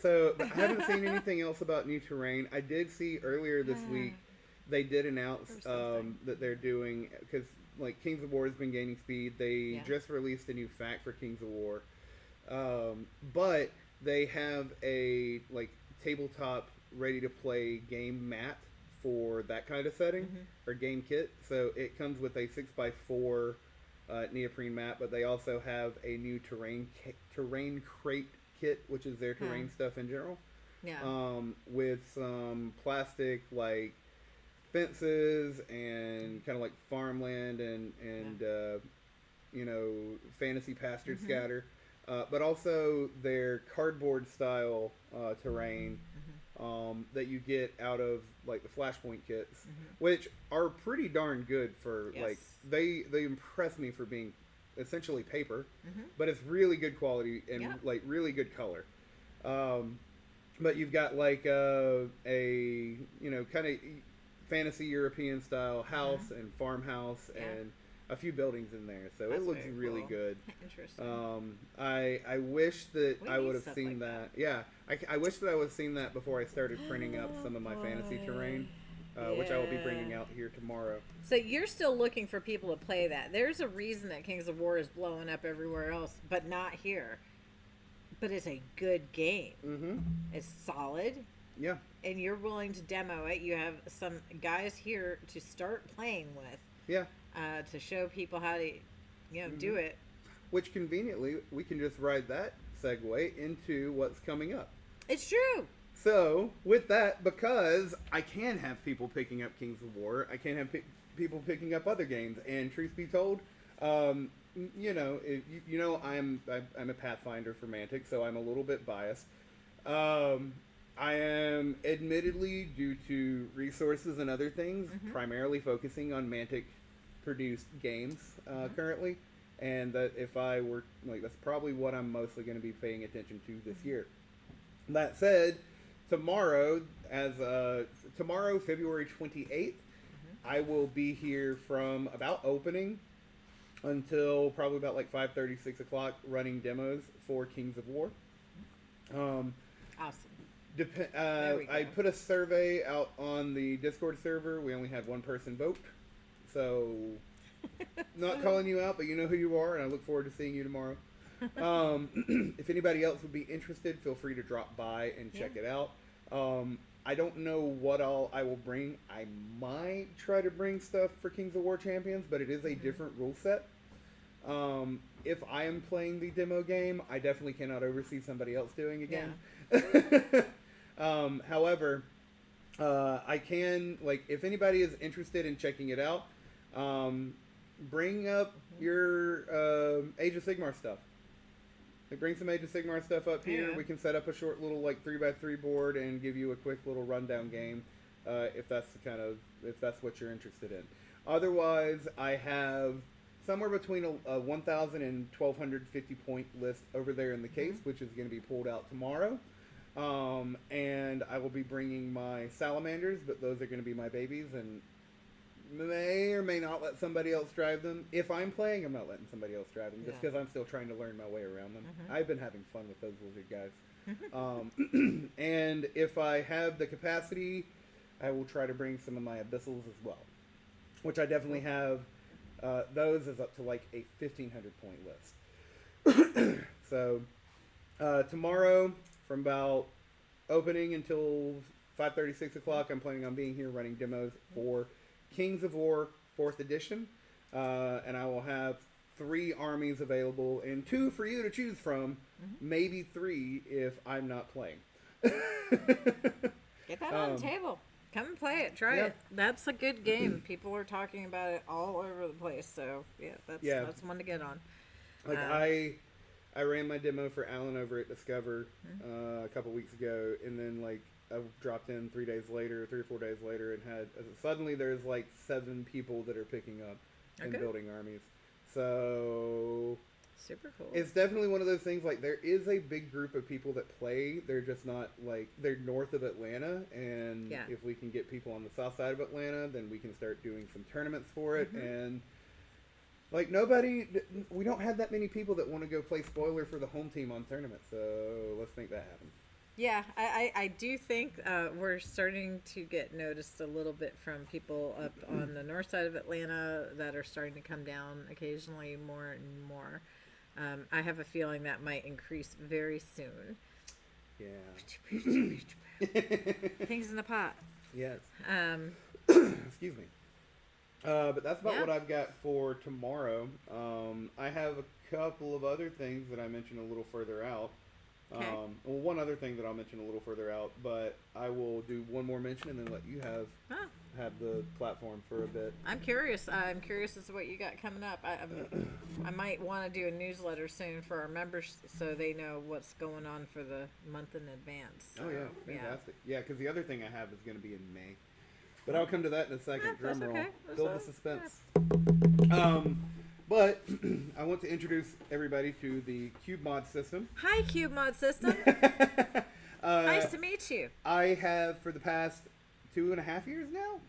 So I haven't seen anything else about new terrain. I did see earlier this week they did announce that they're doing, because like Kings of War has been gaining speed. They just released a new fact for Kings of War, but they have a like tabletop ready to play game mat for that kind of setting or game kit. So it comes with a 6x4 neoprene mat, but they also have a new terrain crate kit, which is their terrain stuff in general. Yeah. With some plastic like fences and kind of like farmland and fantasy pasture scatter, but also their cardboard style terrain that you get out of like the Flashpoint kits, which are pretty darn good for like they impress me for being essentially paper, but it's really good quality and like really good color. But you've got like a kind of fantasy European style house and farmhouse and a few buildings in there, so it looks really good. Interesting. I wish that I would have seen like that. Yeah, I wish that I would have seen that before I started printing up some of my fantasy terrain, which I will be bringing out here tomorrow. So you're still looking for people to play that. There's a reason that Kings of War is blowing up everywhere else, but not here. but it's a good game. Mm-hmm. It's solid, Yeah. and you're willing to demo it. You have some guys here to start playing with, Yeah. to show people how to, do it. Which conveniently, we can just ride that segue into what's coming up. It's true. So, with that, because I can have people picking up Kings of War, I can have people picking up other games, and truth be told, I'm a Pathfinder romantic, so I'm a little bit biased. I am admittedly, due to resources and other things, primarily focusing on Mantic produced games currently, and that if I were that's probably what I'm mostly going to be paying attention to this year. That said, tomorrow, February 28th, I will be here from about opening until probably about 5:30, 6 o'clock, running demos for Kings of War. Awesome. I put a survey out on the Discord server. We only had one person vote, so not calling you out, but you know who you are, and I look forward to seeing you tomorrow. If anybody else would be interested, feel free to drop by and check it out. I don't know what I will bring. I might try to bring stuff for Kings of War Champions, but it is a different rule set. If I am playing the demo game, I definitely cannot oversee somebody else doing a game. However, I can, if anybody is interested in checking it out, bring up your Age of Sigmar stuff. Bring some Age of Sigmar stuff up here. Yeah. We can set up a short little 3x3 board and give you a quick little rundown game, if that's what you're interested in. Otherwise, I have somewhere between a 1,000 and 1,250 point list over there in the case, which is going to be pulled out tomorrow. And I will be bringing my salamanders, but those are going to be my babies, and may or may not let somebody else drive them. If I'm playing, I'm not letting somebody else drive them, just because I'm still trying to learn my way around them. I've been having fun with those lizard guys. And if I have the capacity, I will try to bring some of my abyssals as well, which I definitely have. Those is up to a 1,500 point list. So tomorrow, from about opening until 5:30, 6 o'clock, I'm planning on being here running demos for Kings of War 4th edition, and I will have 3 armies available and 2 for you to choose from, maybe 3 if I'm not playing. Get that on the table. Come and play it. Try it. That's a good game. People are talking about it all over the place. So that's one to get on. I ran my demo for Alan over at Discover a couple weeks ago, and then I dropped in 3 or 4 days later, and had suddenly there's 7 people that are picking up and building armies. So super cool. It's definitely one of those things. There is a big group of people that play. They're just not they're north of Atlanta, and if we can get people on the south side of Atlanta, then we can start doing some tournaments for it. And we don't have that many people that want to go play spoiler for the home team on tournaments. So let's make that happen. Yeah, I do think we're starting to get noticed a little bit from people up on the north side of Atlanta that are starting to come down occasionally more and more. I have a feeling that might increase very soon. Yeah. Things in the pot. Yes. Excuse me. But that's about what I've got for tomorrow. I have a couple of other things that I mentioned a little further out. Okay. One other thing that I'll mention a little further out, but I will do one more mention and then let you have the platform for a bit. I'm curious. I'm curious as to what you got coming up. I might want to do a newsletter soon for our members so they know what's going on for the month in advance. So, oh yeah, fantastic. Yeah, because the other thing I have is going to be in May, but I'll come to that in a second. Drum roll. Build the suspense. But I want to introduce everybody to the Cube Mod system. Hi, Cube Mod system. Nice to meet you. I have for the past 2.5 years now,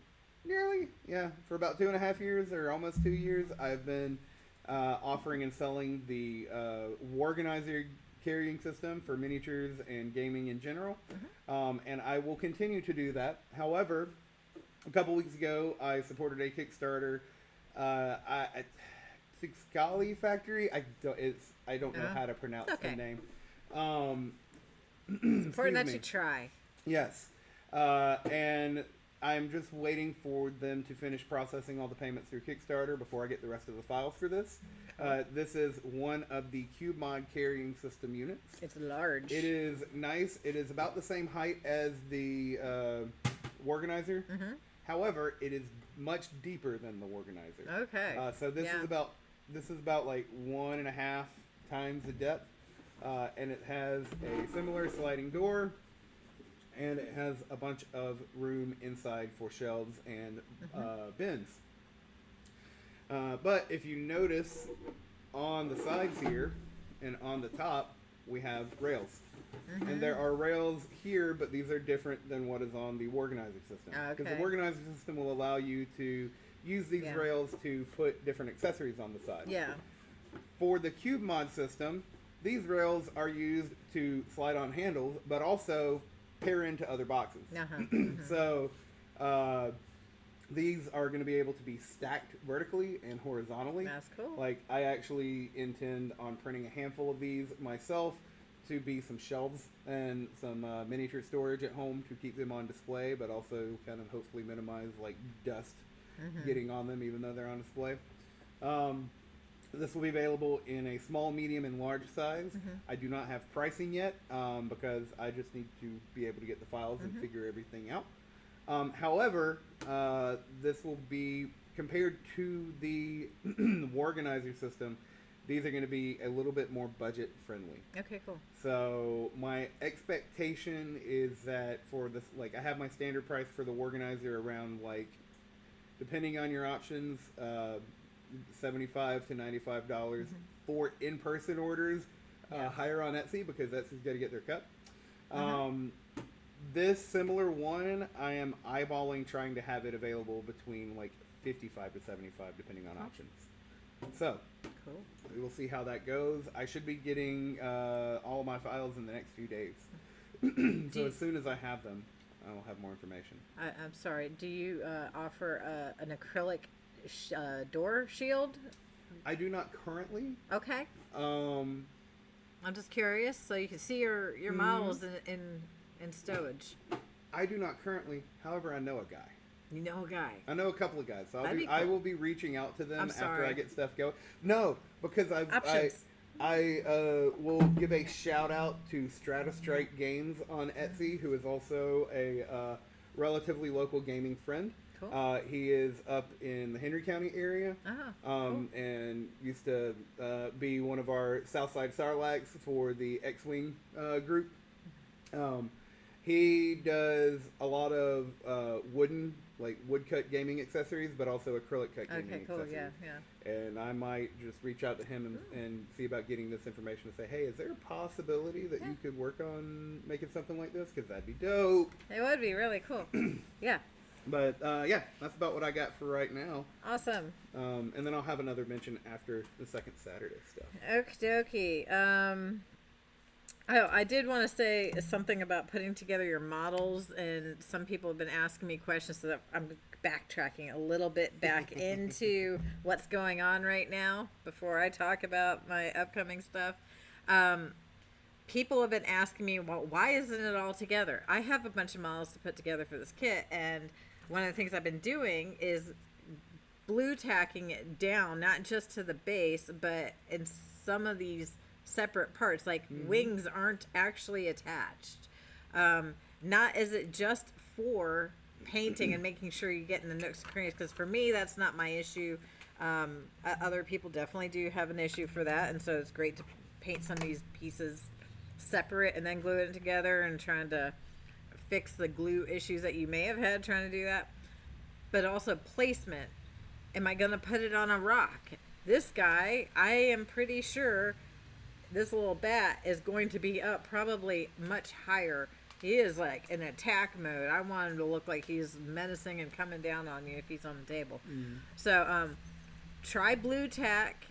nearly. Yeah, for about 2.5 years or almost 2 years, I've been offering and selling the Warganizer carrying system for miniatures and gaming in general. And I will continue to do that. However, a couple weeks ago, I supported a Kickstarter. Sixcali Factory. I don't know how to pronounce the name. It's important that excuse you me. try. Yes. And I'm just waiting for them to finish processing all the payments through Kickstarter before I get the rest of the files for this. This is one of the CubeMod carrying system units. It's large. It is nice. It is about the same height as the Organizer. Mm-hmm. However, it is much deeper than the Organizer. Okay. So this Yeah. is about like 1.5 times the depth, and it has a similar sliding door, and it has a bunch of room inside for shelves and bins. But if you notice on the sides here and on the top, we have rails. And there are rails here, but these are different than what is on the organizer system. Because Okay. the organizer system will allow you to use these Yeah. rails to put different accessories on the side. Yeah. For the Cube Mod system, these rails are used to slide on handles, but also pair into other boxes. Uh-huh. So these are going to be able to be stacked vertically and horizontally. That's cool. Like, I actually intend on printing a handful of these myself to be some shelves and some miniature storage at home to keep them on display, but also kind of hopefully minimize like dust getting on them even though they're on display. This will be available in a small, medium, and large size. I do not have pricing yet because I just need to be able to get the files and figure everything out. However, this will be compared to the Organizer system. These are going to be a little bit more budget friendly. Okay, cool. So my expectation is that for this, like, I have my standard price for the Organizer around, like, depending on your options, $75 to $95 for in-person orders. Higher on Etsy because Etsy's got to get their cut. This similar one, I am eyeballing trying to have it available between like 55 to 75 depending on options. So Cool. we will see how that goes. I should be getting all of my files in the next few days. So as soon as I have them, I will have more information. I'm sorry. Do you offer an acrylic door shield? I do not currently. Okay. Um, I'm just curious, so you can see your models in stowage. I do not currently. However, I know a guy. You know a guy. I know a couple of guys. So That'd be I cool. will be reaching out to them I'm after sorry. I get stuff going. No, because Options. I will give a shout out to Stratastrike Games on Etsy, who is also a relatively local gaming friend. Cool. He is up in the Henry County area, Cool. and used to be one of our Southside Sarlacs for the X-Wing group. He does a lot of woodcut gaming accessories, but also acrylic cut gaming Okay, cool. accessories. Yeah. And I might just reach out to him and see about getting this information and say, hey, is there a possibility that you could work on making something like this? Because that'd be dope. It would be really cool. Yeah. But yeah, that's about what I got for right now. Awesome. And then I'll have another mention after the second Saturday stuff. Okie dokie. Oh, I did want to say something about putting together your models, and some people have been asking me questions, so that I'm backtracking a little bit back into what's going on right now before I talk about my upcoming stuff. People have been asking me, well, why isn't it all together? I have a bunch of models to put together for this kit, and one of the things I've been doing is blue tacking it down, not just to the base, but in some of these separate parts, like wings aren't actually attached. Not is it just for painting and making sure you get in the nooks and crannies, because for me that's not my issue. Other people definitely do have an issue for that, and so it's great to paint some of these pieces separate and then glue it together, and trying to fix the glue issues that you may have had trying to do that. But also placement. Am I gonna put it on a rock? This guy, I am pretty sure this little bat is going to be up probably much higher. He is like in attack mode. I want him to look like he's menacing and coming down on you if he's on the table. So try blue tack.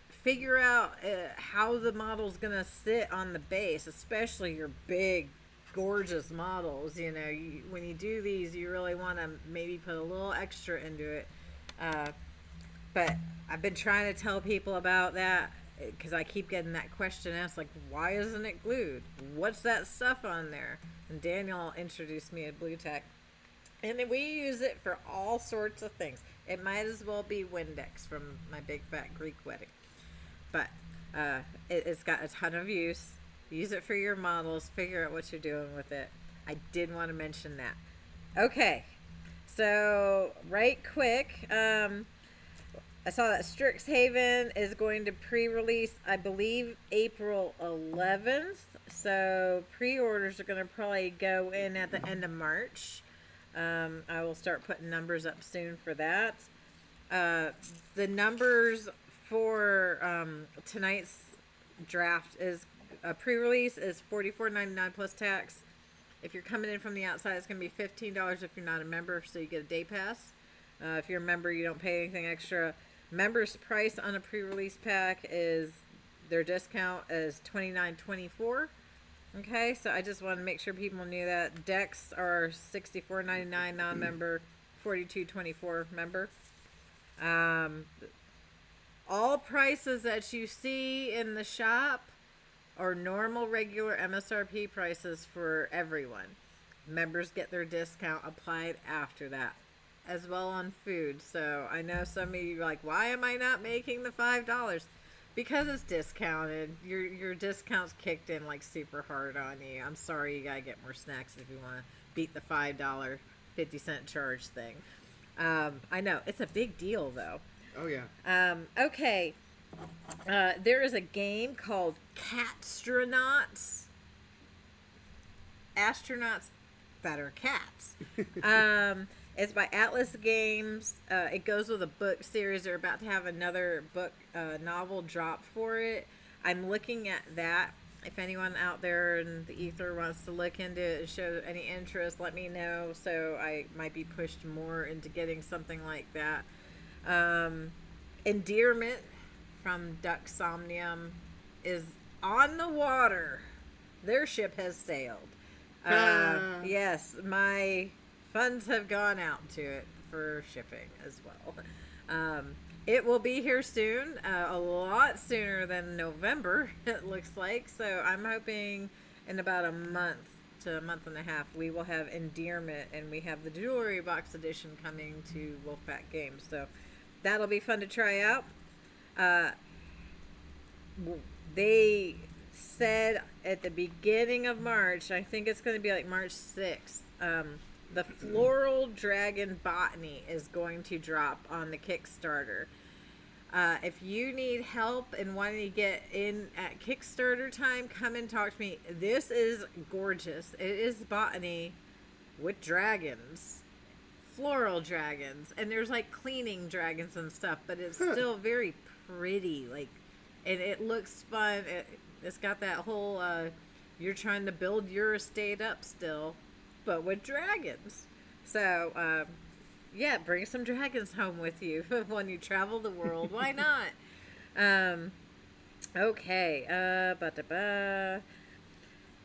Figure out how the model's gonna sit on the base, especially your big, gorgeous models. You know, when you do these, you really want to maybe put a little extra into it. But I've been trying to tell people about that. because I keep getting that question asked, like, why isn't it glued? What's that stuff on there? And Daniel introduced me to Blue Tack. And then we use it for all sorts of things. It might as well be Windex from my big fat Greek wedding. But it's got a ton of use. Use it for your models. Figure out what you're doing with it. I did want to mention that. Okay. So, right quick, I saw that Strixhaven is going to pre-release, I believe, April 11th. So, pre-orders are going to probably go in at the end of March. I will start putting numbers up soon for that. The numbers for tonight's draft is pre-release is $44.99 plus tax. If you're coming in from the outside, it's going to be $15 if you're not a member, so you get a day pass. If you're a member, you don't pay anything extra. Members' price on a pre-release pack is their discount is $29.24. Okay, so I just want to make sure people knew that. Decks are $64.99 non-member, $42.24 member. All prices that you see in the shop are normal, regular MSRP prices for everyone. Members get their discount applied after that, as well on food. So I know some of you are like, why am I not making the $5? Because it's discounted. Your discount's kicked in like super hard on you. I'm sorry, you gotta get more snacks if you want to beat the $5 50-cent charge thing. I know it's a big deal though. Oh yeah. Okay. There is a game called Catstronauts. Astronauts that are cats. It's by Atlas Games. It goes with a book series. They're about to have another book novel drop for it. I'm looking at that. If anyone out there in the ether wants to look into it and show any interest, let me know. So I might be pushed more into getting something like that. Endearment from Duck Somnium is on the water. Their ship has sailed. Yes, my funds have gone out to it for shipping as well. It will be here soon, a lot sooner than November, it looks like. So I'm hoping in about a month to a month and a half, we will have Endearment, and we have the Jewelry Box Edition coming to Wulfcast Games. So that'll be fun to try out. They said at the beginning of March, I think it's going to be like March 6th, the Floral Dragon Botany is going to drop on the Kickstarter. If you need help and wanting to get in at Kickstarter time, come and talk to me. This is gorgeous. It is botany with dragons. Floral dragons. And there's like cleaning dragons and stuff, but it's still very pretty. Like, and it looks fun. It's got that whole, you're trying to build your estate up still, but with dragons. So, yeah, bring some dragons home with you when you travel the world. Why not? Okay.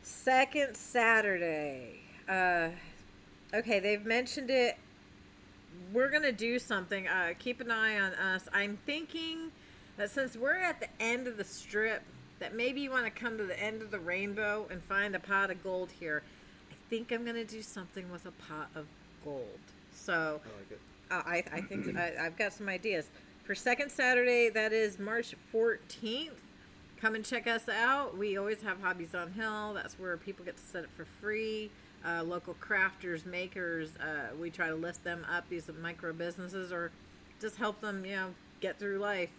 Second Saturday. Okay, they've mentioned it. We're going to do something. Keep an eye on us. I'm thinking that since we're at the end of the strip, that maybe you want to come to the end of the rainbow and find a pot of gold here. I think I'm going to do something with a pot of gold. So I like it. I think I've got some ideas. For second Saturday, that is March 14th. Come and check us out. We always have Hobbies on Hill. That's where people get to set it for free. Local crafters, makers, we try to lift them up, these micro businesses, or just help them, get through life.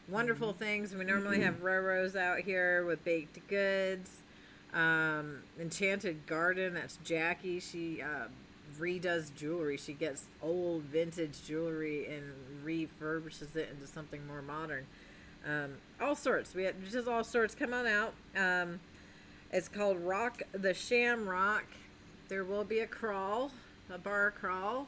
Wonderful things. We normally have Roro's out here with baked goods. Enchanted Garden, that's Jackie. She redoes jewelry. She gets old vintage jewelry and refurbishes it into something more modern. All sorts. We have just all sorts. Come on out. It's called Rock the Shamrock. There will be a bar crawl.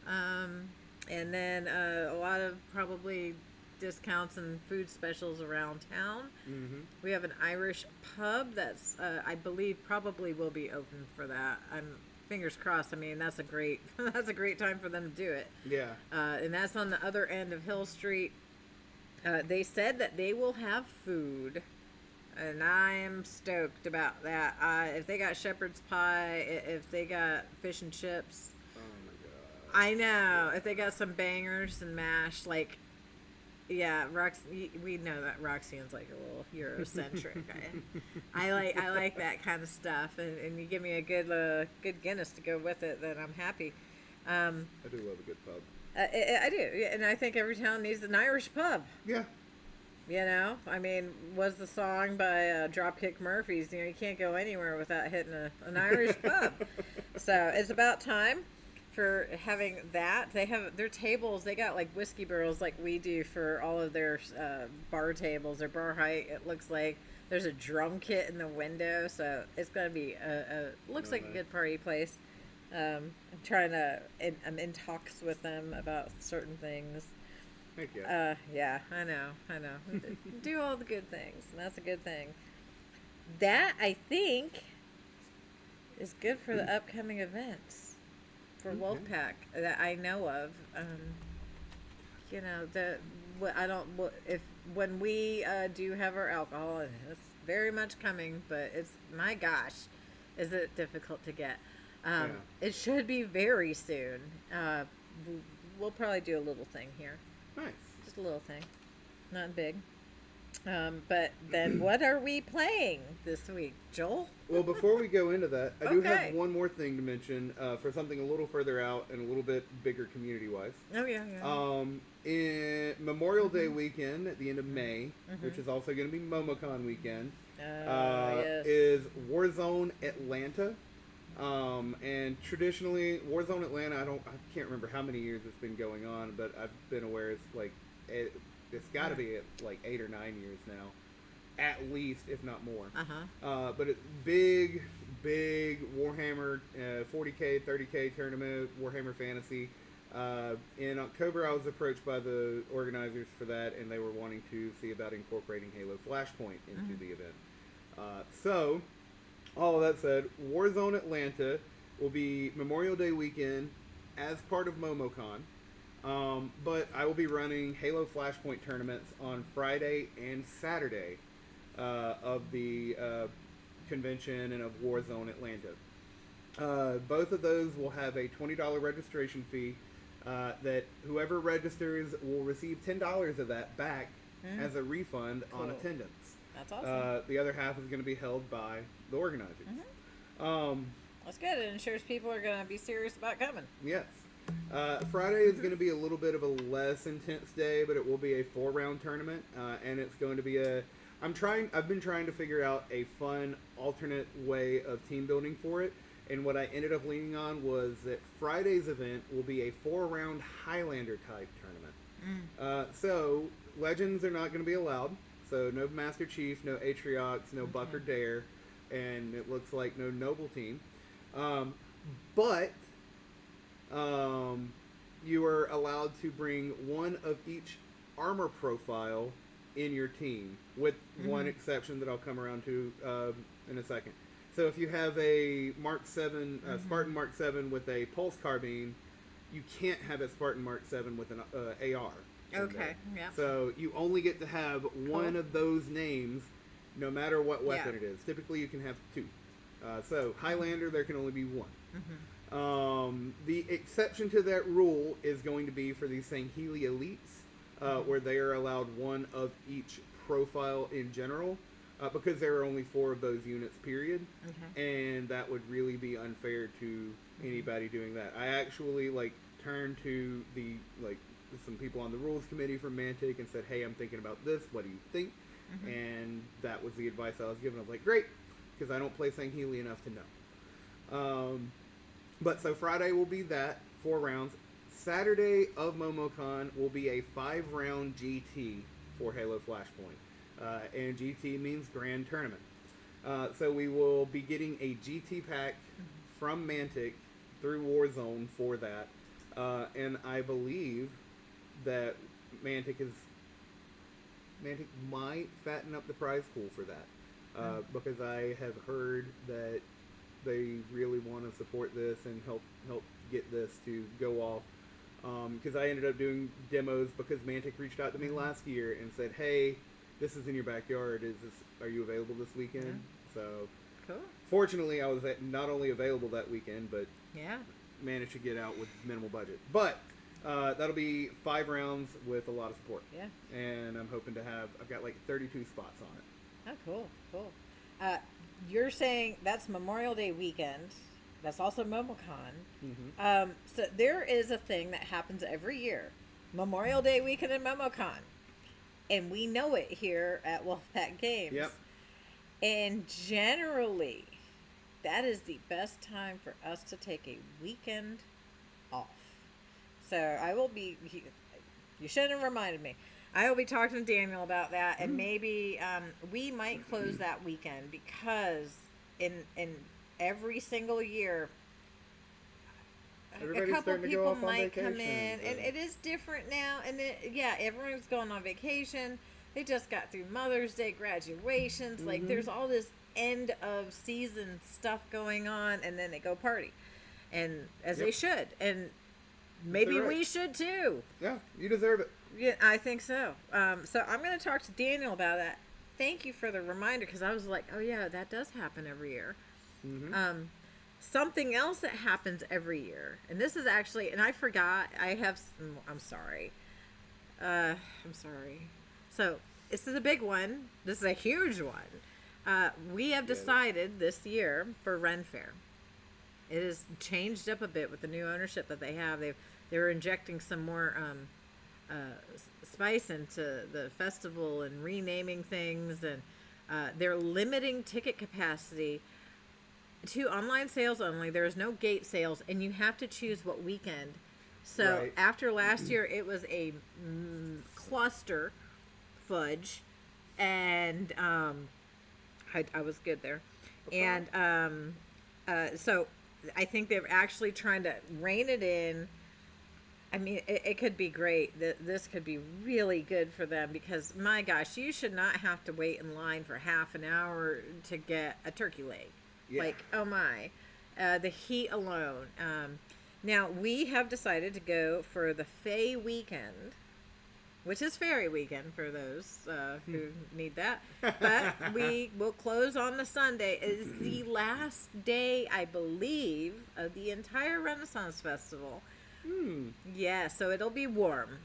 And then a lot of probably discounts and food specials around town. Mm-hmm. We have an Irish pub that's, I believe, probably will be open for that. I'm fingers crossed. I mean, that's a great time for them to do it. Yeah. And that's on the other end of Hill Street. They said that they will have food, and I am stoked about that. If they got shepherd's pie, if they got fish and chips, Oh my god. I know. If they got some bangers and mash, like, yeah, we know that Roxanne's like a little Eurocentric. I like that kind of stuff, and you give me a good Guinness to go with it, then I'm happy. I do love a good pub. I do, yeah, and I think every town needs an Irish pub. Yeah. You know, I mean, was the song by Dropkick Murphys? You know, you can't go anywhere without hitting an Irish pub. So it's about time for having that. They have their tables. They got like whiskey barrels, like we do for all of their bar tables. Their bar height. It looks like there's a drum kit in the window, so it's gonna be looks like a good party place. I'm I'm in talks with them about certain things. Heck yeah. Yeah, I know. Do all the good things, and that's a good thing. That, I think, is good for the upcoming events for Wolfpack that I know of. You know, if when we do have our alcohol, and it's very much coming, but it's, my gosh, is it difficult to get. It should be very soon. We'll probably do a little thing here. Nice. Just a little thing. Not big. But then what are we playing this week, Joel? Well, before we go into that, I do have one more thing to mention for something a little further out and a little bit bigger community-wise. Oh, yeah. In Memorial Day weekend at the end of May, which is also going to be MomoCon weekend, yes. is Warzone Atlanta. And traditionally, Warzone Atlanta, I can't remember how many years it's been going on, but I've been aware it's like, it's got to be at like 8 or 9 years now, at least, if not more. But it's big Warhammer 40K, 30K tournament, Warhammer Fantasy. In October, I was approached by the organizers for that, and they were wanting to see about incorporating Halo Flashpoint into the event. So, all of that said, Warzone Atlanta will be Memorial Day weekend as part of MomoCon. But I will be running Halo Flashpoint tournaments on Friday and Saturday of the convention and of Warzone Atlanta. Both of those will have a $20 registration fee that whoever registers will receive $10 of that back as a refund on attendance. That's awesome. The other half is going to be held by the organizers. That's good. It ensures people are going to be serious about coming. Yes. Friday is going to be a little bit of a less intense day, but it will be a 4-round tournament, and it's going to be I've been trying to figure out a fun alternate way of team building for it, and what I ended up leaning on was that Friday's event will be a 4-round Highlander type tournament. So legends are not going to be allowed. So no Master Chief, no Atriox, no Buck or Dare, and it looks like no Noble Team. But you are allowed to bring one of each armor profile in your team, with one exception that I'll come around to in a second. So if you have a Mark 7, Spartan Mark 7 with a pulse carbine, you can't have a Spartan Mark 7 with an AR. Okay, yeah. So you only get to have one of those names, no matter what weapon it is. Typically, you can have 2. So Highlander, there can only be 1. The exception to that rule is going to be for these Sangheili elites, where they are allowed one of each profile in general, because there are only 4 of those units, period. And that would really be unfair to anybody doing that. I actually turned to some people on the rules committee from Mantic and said, hey, I'm thinking about this, what do you think? And that was the advice I was given. I was like, great, because I don't play Sangheili enough to know. But so Friday will be that, 4 rounds. Saturday of MomoCon will be a 5-round GT for Halo Flashpoint. And GT means Grand Tournament. So we will be getting a GT pack from Mantic through Warzone for that. And I believe that Mantic might fatten up the prize pool for that, because I have heard that they really want to support this and help get this to go off because I ended up doing demos because Mantic reached out to me last year and said, "Hey, this is in your backyard. Are you available this weekend?" Yeah. So, Cool. fortunately, I was not only available that weekend, but Yeah. managed to get out with minimal budget. But that'll be 5 rounds with a lot of support. Yeah. And I'm hoping to have. I've got like 32 spots on it. Oh, cool. Cool. You're saying that's Memorial Day weekend. That's also MomoCon. Mm-hmm. So there is a thing that happens every year, Memorial Day weekend and MomoCon, and we know it here at Wulfcast Games. Yep. And generally, that is the best time for us to take a weekend off. So I will be. You shouldn't have reminded me. I will be talking to Daniel about that, and maybe we might close that weekend because in every single year, Everybody's a couple starting to go people off on might come vacation, in, so. and it is different now. And everyone's going on vacation. They just got through Mother's Day, graduations. Like there's all this end of season stuff going on, and then they go party, and as they should, and maybe we should too. Yeah, you deserve it. Yeah, I think so. So I'm going to talk to Daniel about that. Thank you for the reminder, because I was like, oh yeah, that does happen every year. Mm-hmm. Something else that happens every year, and this is actually, and I forgot, I'm sorry. I'm sorry. So this is a big one. This is a huge one. We have decided this year for Ren Fair. It has changed up a bit with the new ownership that they have. They're injecting some more spice into the festival and renaming things, and they're limiting ticket capacity to online sales only. There is no gate sales, and you have to choose what weekend. So after last year, it was a cluster fudge, and I was good there. Okay. And so I think they're actually trying to rein it in. I mean, it could be great. This could be really good for them, because, my gosh, you should not have to wait in line for half an hour to get a turkey leg. Yeah. Like, oh my. The heat alone. Now, we have decided to go for the Fae weekend, which is fairy weekend for those who need that. But we will close on the Sunday. It is the last day, I believe, of the entire Renaissance Festival. Yeah, so it'll be warm.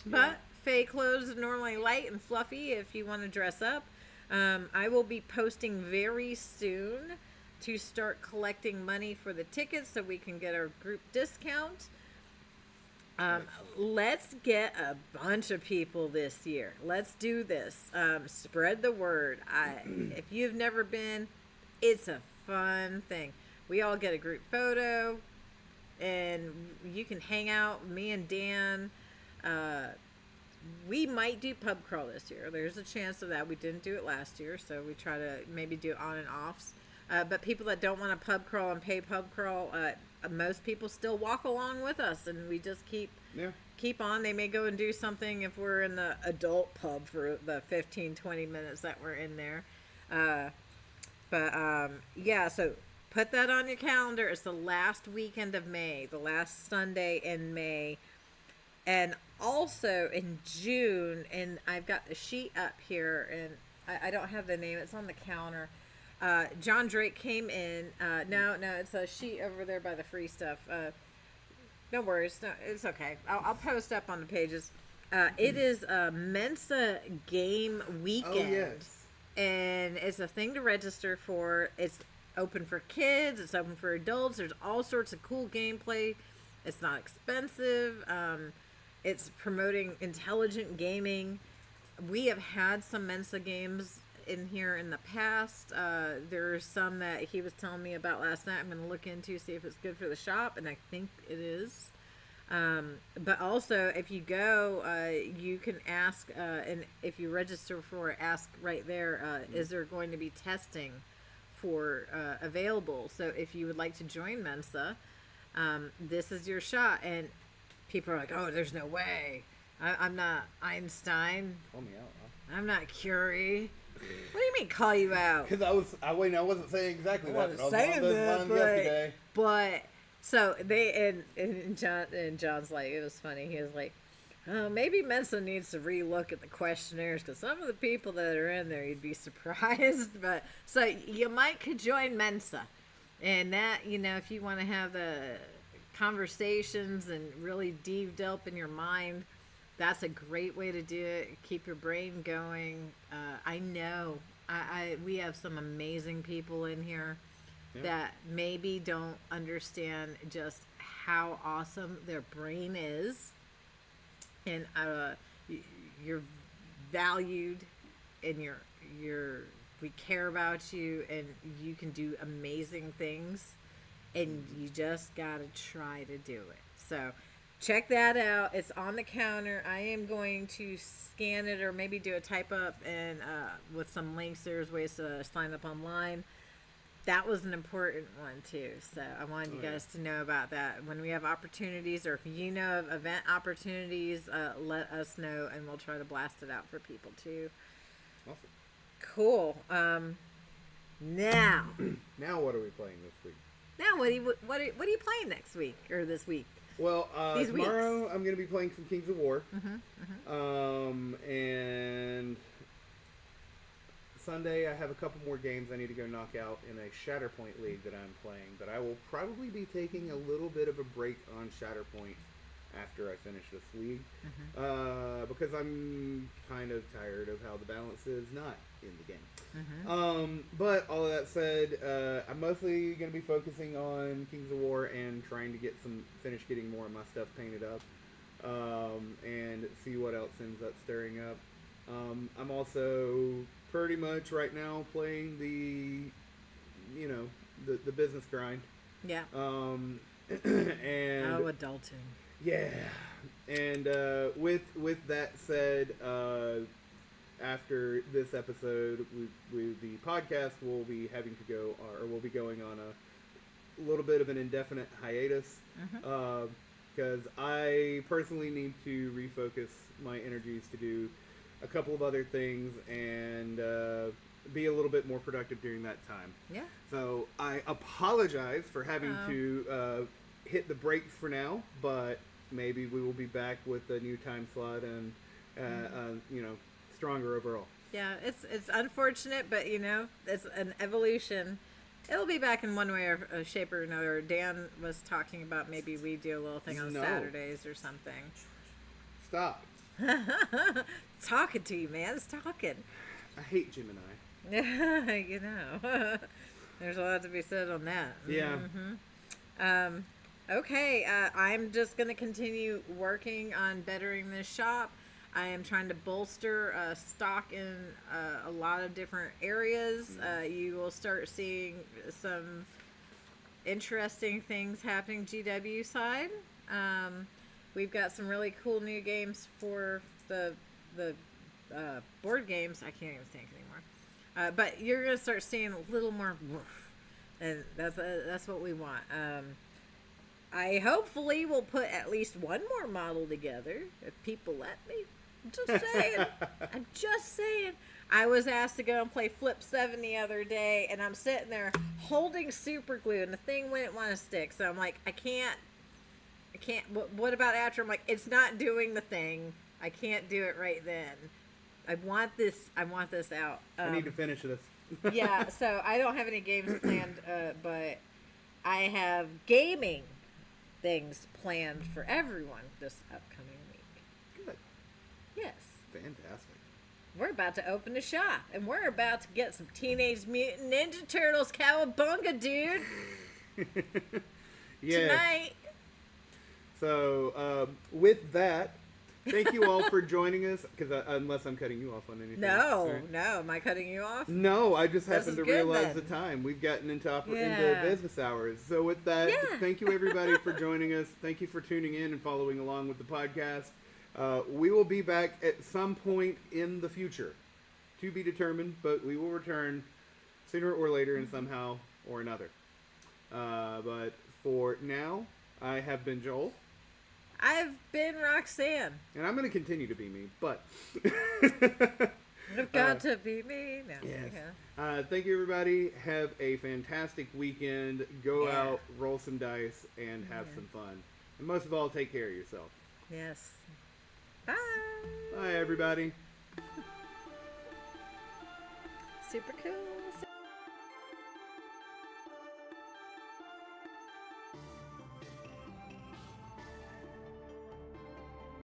But Fae clothes are normally light and fluffy if you want to dress up. I will be posting very soon to start collecting money for the tickets so we can get our group discount. Let's get a bunch of people this year. Let's do this. Spread the word. If you've never been, it's a fun thing. We all get a group photo, and you can hang out. Me and Dan, we might do pub crawl this year. There's a chance of that. We didn't do it last year, so we try to maybe do on and offs. But people that don't want to pub crawl and pay pub crawl, most people still walk along with us, and we just keep on. They may go and do something if we're in the adult pub for the 15-20 minutes that we're in there. So put that on your calendar. It's the last weekend of May, the last Sunday in May. And also in June, and I've got the sheet up here, and I don't have the name. It's on the counter. John Drake came in. No, it's a sheet over there by the free stuff. No worries. No, it's okay. I'll post up on the pages. It is a Mensa game weekend. Oh, yes. And it's a thing to register for. It's open for kids. It's open for adults. There's all sorts of cool gameplay. It's not expensive. It's promoting intelligent gaming. We have had some Mensa games in here in the past. There's some that he was telling me about last night. I'm going to look into, see if it's good for the shop, and I think it is. But also, if you go, you can ask, and if you register for it, ask right there, is there going to be testing for available? So if you would like to join Mensa, this is your shot. And people are like, oh, there's no way. I'm not Einstein. Call me out, huh? I'm not Curie. What do you mean, call you out? Because I wasn't saying exactly that. But So they and John's like, it was funny. He was like, oh, maybe Mensa needs to relook at the questionnaires because some of the people that are in there, you'd be surprised. But so you might could join Mensa, and that, you know, if you want to have the conversations and really deep in your mind, that's a great way to do it. Keep your brain going. I know we have some amazing people in here that maybe don't understand just how awesome their brain is, and you're valued, and you're we care about you, and you can do amazing things, and you just gotta try to do it. So check that out. It's on the counter. I am going to scan it or maybe do a type up, and with some links, there's ways to sign up online. That was an important one too. So I wanted you guys to know about that. When we have opportunities, or if you know of event opportunities, let us know, and we'll try to blast it out for people too. Awesome. Cool. Now. Now what are we playing this week? Now what are you playing next week or this week? Well, tomorrow weeks. I'm going to be playing some Kings of War. Mm-hmm, mm-hmm. And Sunday I have a couple more games I need to go knock out in a Shatterpoint league that I'm playing. But I will probably be taking a little bit of a break on Shatterpoint after I finish this league. Mm-hmm. Because I'm kind of tired of how the balance is not in the game. Mm-hmm. But all of that said, I'm mostly going to be focusing on Kings of War and trying to finish getting more of my stuff painted up, and see what else ends up stirring up. I'm also pretty much right now playing the business grind. Yeah. And adulting. Yeah. And with that said, after this episode, the podcast will be having to go, or we'll be going on a little bit of an indefinite hiatus, because I personally need to refocus my energies to do a couple of other things and be a little bit more productive during that time. Yeah. So I apologize for having to hit the brakes for now, but maybe we will be back with a new time slot and stronger overall. Yeah, it's unfortunate, but it's an evolution. It'll be back in one way or shape or another. Dan was talking about maybe we do a little thing on Saturdays or something. Stop. Talking to you, man. It's talking. I hate Gemini. There's a lot to be said on that. Yeah. Mm-hmm. Okay, I'm just going to continue working on bettering this shop. I am trying to bolster stock in a lot of different areas. You will start seeing some interesting things happening GW side. We've got some really cool new games for the board games. I can't even think anymore. But you're going to start seeing a little more woof. And that's what we want. I hopefully will put at least one more model together if people let me. I'm just saying. I'm just saying. I was asked to go and play Flip 7 the other day, and I'm sitting there holding super glue, and the thing wouldn't want to stick. So I'm like, I can't. What about after? I'm like, it's not doing the thing. I can't do it right then. I want this out. I need to finish this. Yeah, so I don't have any games planned, but I have gaming things planned for everyone this upcoming week. Good. Yes. Fantastic. We're about to open the shop, and we're about to get some Teenage Mutant Ninja Turtles cowabunga, dude. Yeah. Tonight. So, with that, thank you all for joining us. Because unless I'm cutting you off on anything. No. Am I cutting you off? No, I just happened to realize then. the time. We've gotten into business hours. So with that, thank you everybody for joining us. Thank you for tuning in and following along with the podcast. We will be back at some point in the future, to be determined, but we will return sooner or later in somehow or another. But for now, I have been Joel. I've been Roxanne. And I'm going to continue to be me, but You've got to be me. No, Yes. yeah. Thank you, everybody. Have a fantastic weekend. Go out, roll some dice, and have some fun. And most of all, take care of yourself. Yes. Bye. Bye, everybody. Super cool.